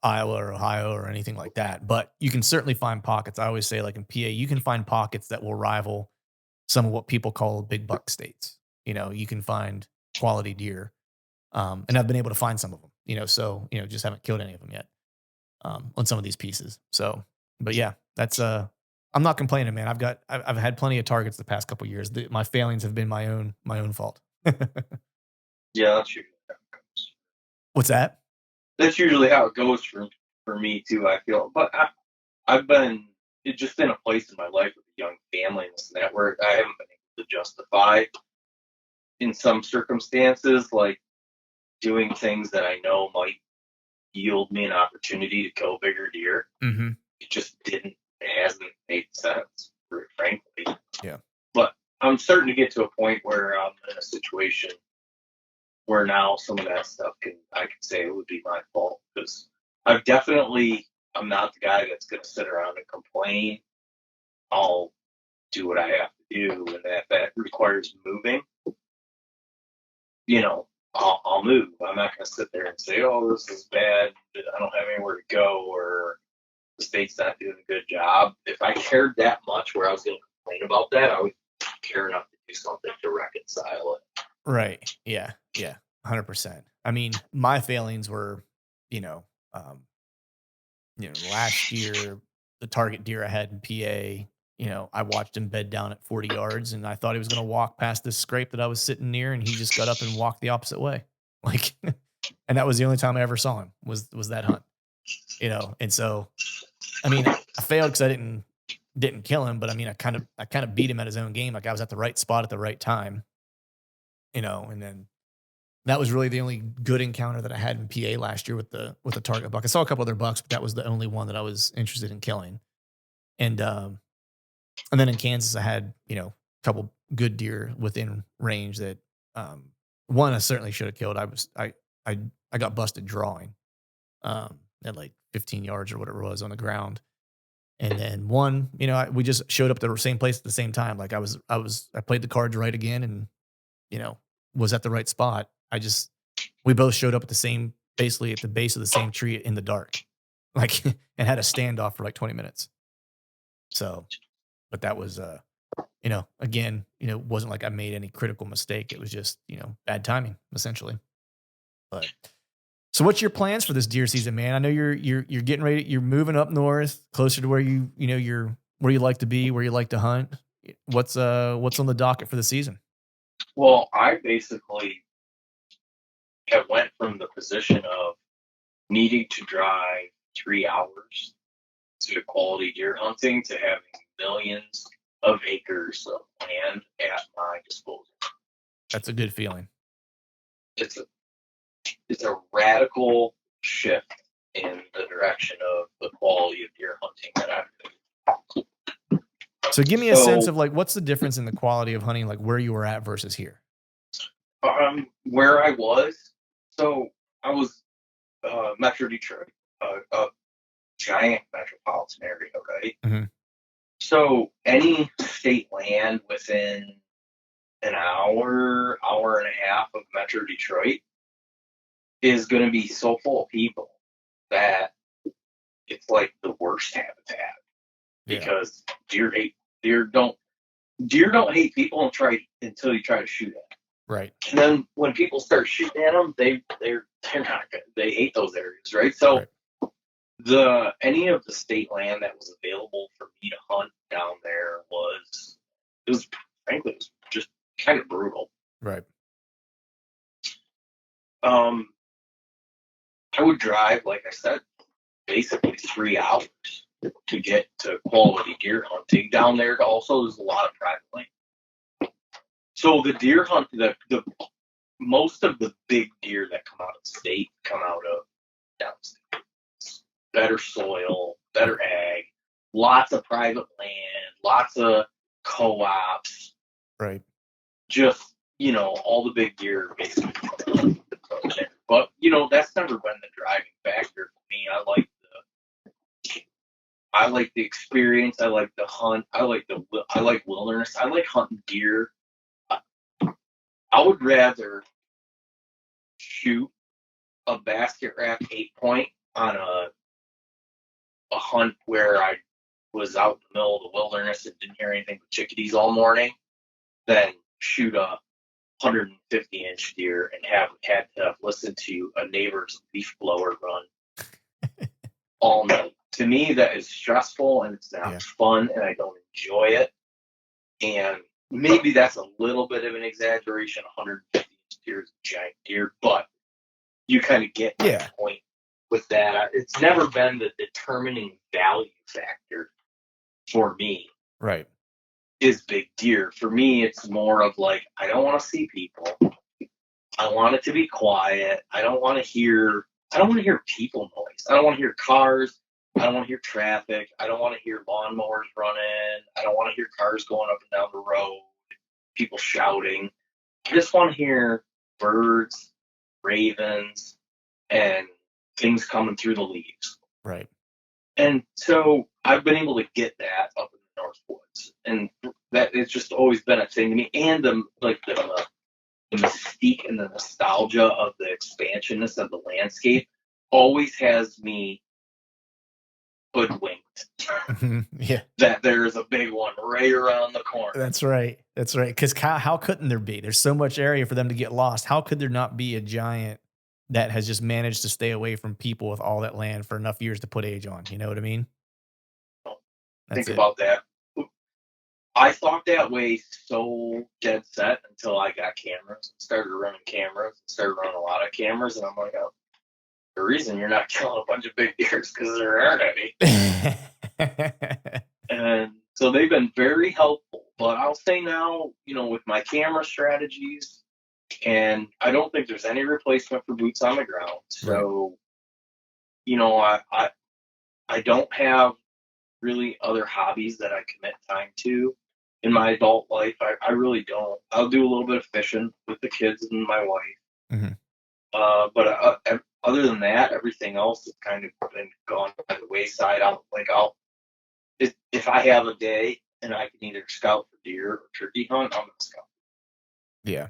Iowa or Ohio or anything like that, but you can certainly find pockets. I always say, like in PA, you can find pockets that will rival some of what people call big buck states. You can find quality deer. And I've been able to find some of them, so, just haven't killed any of them yet, on some of these pieces. So, but yeah, that's, I'm not complaining, man. I've had plenty of targets the past couple of years. My failings have been my own fault. Yeah, that's usually how it goes. What's that? That's usually how it goes for me too, I feel. But I've been just in a place in my life with a young family and this and that where I haven't been able to justify in some circumstances, like doing things that I know might yield me an opportunity to kill bigger deer. Mm-hmm. It hasn't made sense, frankly. Yeah. But I'm starting to get to a point where I'm in a situation where now some of that stuff I can say it would be my fault, because I'm not the guy that's going to sit around and complain. I'll do what I have to do, and that requires moving. I'll move. I'm not going to sit there and say, "Oh, this is bad. I don't have anywhere to go," or "the state's not doing a good job." If I cared that much, where I was going to complain about that, I would care enough to do something to reconcile it. Right. Yeah. 100%. I mean, my failings were, last year, the target deer I had in PA, I watched him bed down at 40 yards, and I thought he was going to walk past this scrape that I was sitting near, and he just got up and walked the opposite way. Like, and that was the only time I ever saw him was that hunt, And so, I mean, I failed because I didn't kill him, but I mean, I kind of beat him at his own game. Like I was at the right spot at the right time, and then that was really the only good encounter that I had in PA last year with the target buck. I saw a couple other bucks, but that was the only one that I was interested in killing. And then in Kansas, I had, a couple good deer within range that, one I certainly should have killed. I got busted drawing, at like 15 yards or whatever it was on the ground. And then one, we just showed up at the same place at the same time. Like I played the cards right again and, was at the right spot. We both showed up basically at the base of the same tree in the dark, like, and had a standoff for like 20 minutes. So, but that was, again, it wasn't like I made any critical mistake. It was just, bad timing essentially. But so what's your plans for this deer season, man? I know you're getting ready. You're moving up north closer to where where you like to be, where you like to hunt. What's on the docket for the season? Well, I basically have went from the position of needing to drive 3 hours to quality deer hunting to having millions of acres of land at my disposal. That's a good feeling. It's a radical shift in the direction of the quality of deer hunting that I've been. So give me a sense of like, what's the difference in the quality of hunting, like where you were at versus here? Where I was, so I was Metro Detroit, a giant metropolitan area, right? Mm-hmm. So any state land within an hour, hour and a half of Metro Detroit is going to be so full of people that it's like the worst habitat because deer don't hate people until you try to shoot at them. Right. And then when people start shooting at them, they're not good. They hate those areas, right? So any of the state land that was available for me to hunt down there was frankly it was just kind of brutal. Right. I would drive, like I said, basically 3 hours to get to quality deer hunting down there. Also, there's a lot of private land. So the deer hunt, the most of the big deer that come out of state come out of downstate. Better soil, better ag, lots of private land, lots of co-ops. Right. Just, all the big deer basically. But, that's never been the driving factor for me. I like the experience. I like the hunt. I like wilderness. I like hunting deer. I would rather shoot a basket rack 8-point on a hunt where I was out in the middle of the wilderness and didn't hear anything but chickadees all morning than shoot a 150-inch deer and had to listen to a neighbor's leaf blower run all night. To me, that is stressful and it's not fun, and I don't enjoy it. And maybe that's a little bit of an exaggeration. 150-inch deer is a giant deer, but you kind of get my point with that. It's never been the determining value factor for me. Right. Is big deer. For me, it's more of like, I don't want to see people. I want it to be quiet. I don't want to hear people noise. I don't want to hear cars. I don't want to hear traffic. I don't want to hear lawnmowers running. I don't want to hear cars going up and down the road, people shouting. I just want to hear birds, ravens, and things coming through the leaves. Right. And so I've been able to get that up in the North Woods. And that it's just always been a thing to me. And the mystique and the nostalgia of the expansionness of the landscape always has me hoodwinked. Yeah. That there's a big one right around the corner. That's right. Because how couldn't there be? There's so much area for them to get lost. How could there not be a giant that has just managed to stay away from people with all that land for enough years to put age on? You know what I mean? Think about that. I thought that way so dead set until I got cameras. Started running a lot of cameras, and I'm like, oh, the reason you're not killing a bunch of big deer is because there aren't any. And so they've been very helpful. But I'll say now, with my camera strategies, and I don't think there's any replacement for boots on the ground. So, I don't have really other hobbies that I commit time to in my adult life. I really don't. I'll do a little bit of fishing with the kids and my wife. Mm-hmm. But other than that, everything else has kind of been gone by the wayside. If I have a day and I can either scout for deer or turkey hunt, I'm gonna scout. Yeah.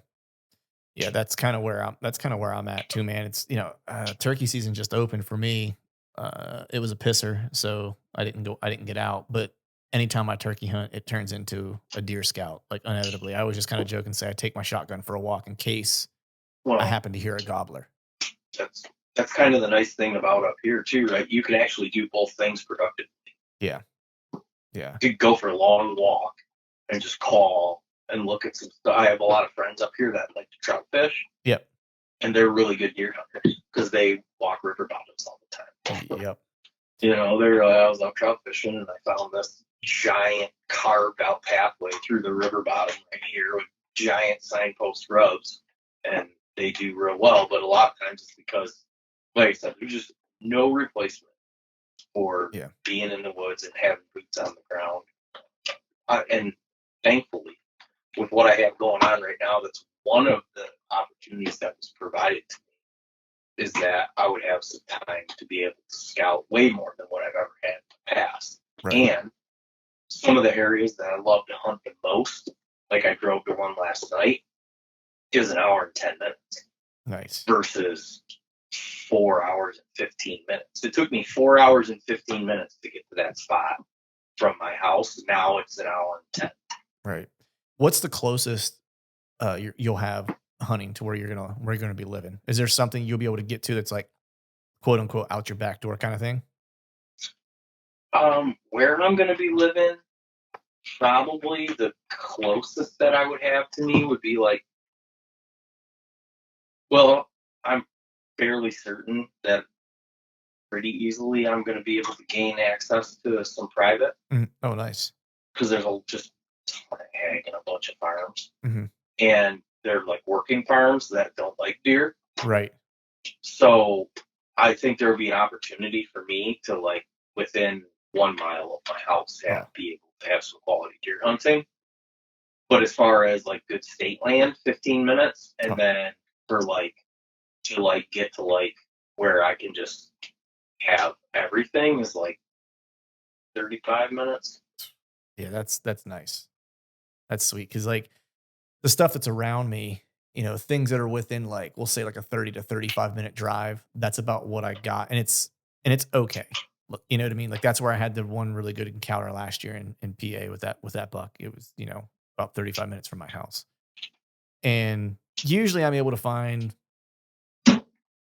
Yeah, that's kind of where I'm at too, man. It's turkey season just opened for me. It was a pisser, so I didn't get out. But anytime I turkey hunt, it turns into a deer scout, like inevitably. I always just kind of joke and say I take my shotgun for a walk in case I happen to hear a gobbler. That's kind of the nice thing about up here too, right? You can actually do both things productively. Yeah. Yeah. You could go for a long walk and just call and look at some stuff. I have a lot of friends up here that like to trout fish. Yep. And they're really good deer hunters because they walk river bottoms all the time. Yep. I was out trout fishing and I found this giant carved out pathway through the river bottom right here with giant signpost rubs, and they do real well. But a lot of times it's because, like I said, there's just no replacement for being in the woods and having boots on the ground. And thankfully, with what I have going on right now, that's one of the opportunities that was provided to me is that I would have some time to be able to scout way more than what I've ever had in the past. Right. And some of the areas that I love to hunt the most, like I drove to one last night, is an hour and 10 minutes. Nice. Versus 4 hours and 15 minutes. It took me 4 hours and 15 minutes to get to that spot from my house. Now it's an hour and 10. Right. What's the closest you'll have hunting to where you're gonna be living? Is there something you'll be able to get to that's like quote unquote out your back door kind of thing? Where I'm gonna be living, probably the closest that I would have to me would be like, well, I'm fairly certain that pretty easily I'm going to be able to gain access to some private. Oh, nice. Because there's just a bunch of farms. Mm-hmm. And they're like working farms that don't like deer. Right. So I think there would be an opportunity for me to, like, within 1 mile of my house, be able to have some quality deer hunting. But as far as like good state land, 15 minutes. And then for like, to like get to like where I can just have everything is like 35 minutes. Yeah, that's nice. That's sweet. Cause like the stuff that's around me, you know, things that are within like, we'll say like a 30 to 35-minute drive, that's about what I got. And it's okay. You know what I mean? Like that's where I had the one really good encounter last year in PA with that buck. It was, you know, about 35 minutes from my house. And usually I'm able to find,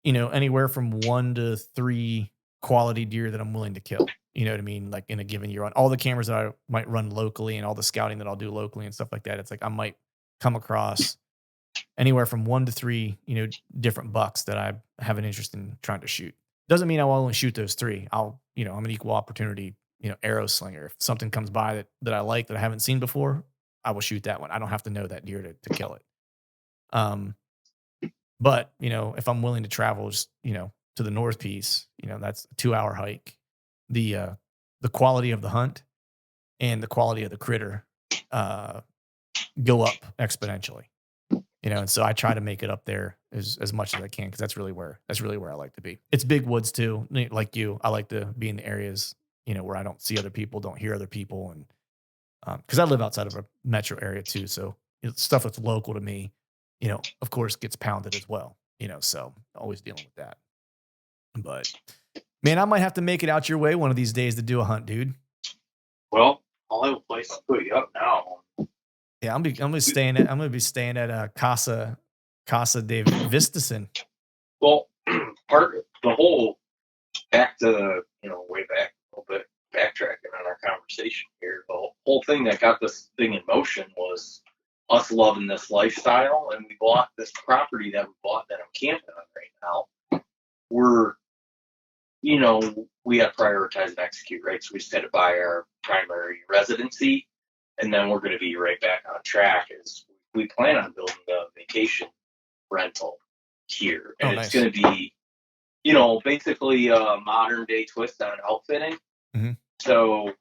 you know, anywhere from 1 to 3 quality deer that I'm willing to kill. You know what I mean? Like in a given year on all the cameras that I might run locally and all the scouting that I'll do locally and stuff like that. It's like I might come across anywhere from 1 to 3, you know, different bucks that I have an interest in trying to shoot. Doesn't mean I'll only shoot those 3. I'm an equal opportunity, you know, arrow slinger. If something comes by that I like that I haven't seen before, I will shoot that one. I don't have to know that deer to kill it. But, you know, if I'm willing to travel just, you know, to the North Piece, you know, that's a 2-hour hike. The quality of the hunt and the quality of the critter go up exponentially. You know, and so I try to make it up there as much as I can because that's really where I like to be. It's big woods too, like you. I like to be in the areas, you know, where I don't see other people, don't hear other people, and because I live outside of a metro area too, so stuff that's local to me, you know, of course, gets pounded as well. You know, so always dealing with that. But man, I might have to make it out your way one of these days to do a hunt, dude. Well, I'll have a place to put you up now. Yeah, I'm gonna be staying at Casa de Vistasin. Well, part of the whole back to, you know, way back a little bit, backtracking on our conversation here. The whole thing that got this thing in motion was us loving this lifestyle, and we bought this property that I'm camping on right now. We had to prioritize and execute, right? So we just had to buy our primary residency, and then we're going to be right back on track as we plan on building a vacation rental here. And it's going to be, you know, basically a modern day twist on outfitting. Mm-hmm. So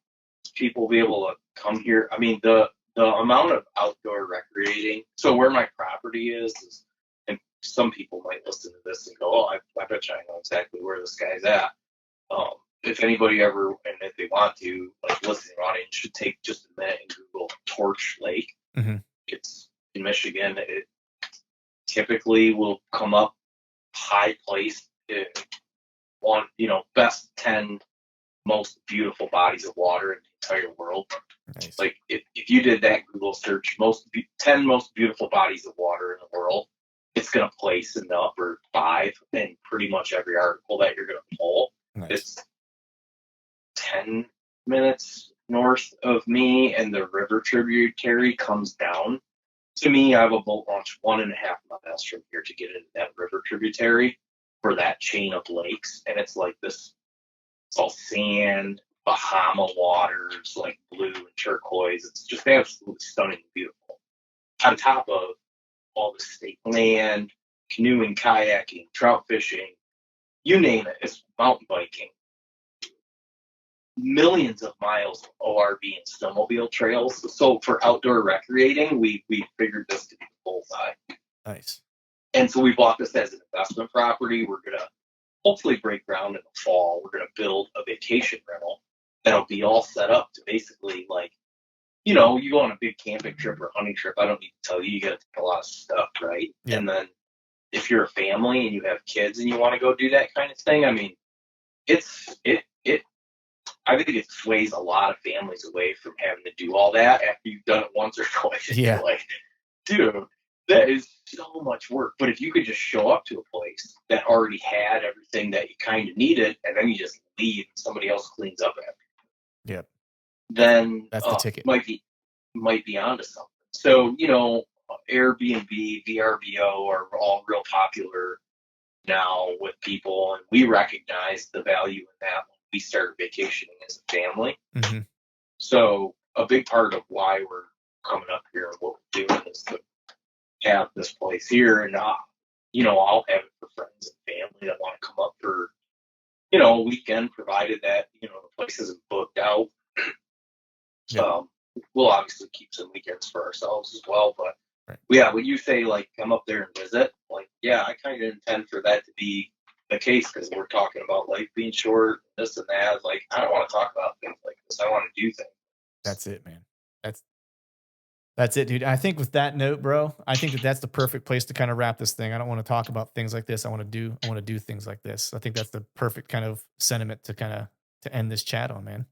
people will be able to come here. I mean, the amount of outdoor recreating. So where my property is, and some people might listen to this and go, oh, I bet you I know exactly where this guy's at. If anybody ever, and if they want to, like, listening audience should take just a minute and Google Torch Lake. Mm-hmm. It's in Michigan. It typically will come up high place. Best 10 most beautiful bodies of water in the entire world. Nice. Like if you did that Google search, 10 most beautiful bodies of water in the world, it's going to place in the upper 5 in pretty much every article that you're going to pull. Nice. It's 10 minutes north of me, and the river tributary comes down to me. I have a boat launch 1.5 miles from here to get into that river tributary for that chain of lakes, and it's like this. It's all sand, Bahama waters, like blue and turquoise. It's just absolutely stunning and beautiful. On top of all the state land, canoeing, kayaking, trout fishing, you name it. It's mountain biking. Millions of miles of ORV and snowmobile trails. So for outdoor recreating, we figured this to be the bullseye. Nice. And so we bought this as an investment property. We're going to hopefully break ground in the fall. We're going to build a vacation rental that'll be all set up to basically like, you know, you go on a big camping trip or hunting trip. I don't need to tell you, you got to take a lot of stuff, right? Yeah. And then if you're a family and you have kids and you want to go do that kind of thing, I mean, I think it sways a lot of families away from having to do all that after you've done it once or twice. Yeah. You're like, dude, that is so much work. But if you could just show up to a place that already had everything that you kind of needed, and then you just leave and somebody else cleans up after you. Yep. Then That's the ticket. might be onto something. So, you know, Airbnb, VRBO are all real popular now with people, and we recognize the value in that when we started vacationing as a family. Mm-hmm. So a big part of why we're coming up here and what we're doing is to have this place here, and you know, I'll have it for friends and family that want to come up for, you know, a weekend, provided that, you know, the place isn't booked out. Yeah. We'll obviously keep some weekends for ourselves as well, but right. Yeah, when you say like come up there and visit, like, yeah, I kind of intend for that to be the case, because we're talking about life being short, this and that. Like, I don't want to talk about things like this. I want to do things. That's it, man. That's it, dude. I think with that note, bro, I think that that's the perfect place to kind of wrap this thing. I don't want to talk about things like this. I want to do things like this. I think that's the perfect kind of sentiment to end this chat on, man.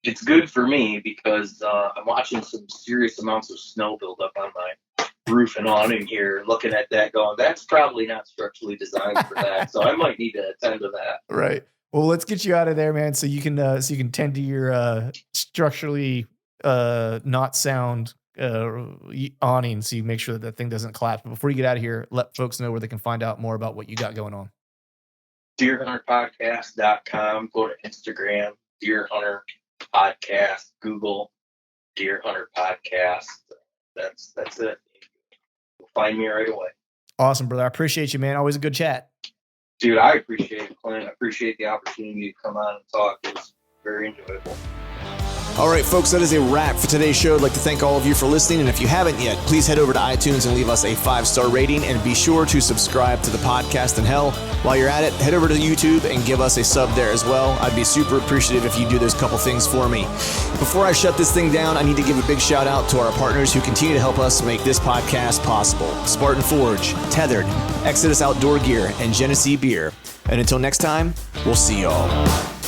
It's good for me because I'm watching some serious amounts of snow build up on my roof and awning here, looking at that going, that's probably not structurally designed for that. So I might need to attend to that. Right. Well, let's get you out of there, man. So you can tend to your structurally not sound awning, so you make sure that thing doesn't collapse. But before you get out of here, let folks know where they can find out more about what you got going on. DeerHunterPodcast.com. Go to Instagram, Deer Hunter Podcast, Google Deer Hunter Podcast. That's it. You'll find me right away. Awesome, brother. I appreciate you, man. Always a good chat. Dude, I appreciate it, Clint. I appreciate the opportunity to come on and talk. It was very enjoyable. All right, folks, that is a wrap for today's show. I'd like to thank all of you for listening. And if you haven't yet, please head over to iTunes and leave us a 5-star rating. And be sure to subscribe to the podcast. And hell, while you're at it, head over to YouTube and give us a sub there as well. I'd be super appreciative if you do those couple things for me. Before I shut this thing down, I need to give a big shout out to our partners who continue to help us make this podcast possible. Spartan Forge, Tethered, Exodus Outdoor Gear, and Genesee Beer. And until next time, we'll see y'all.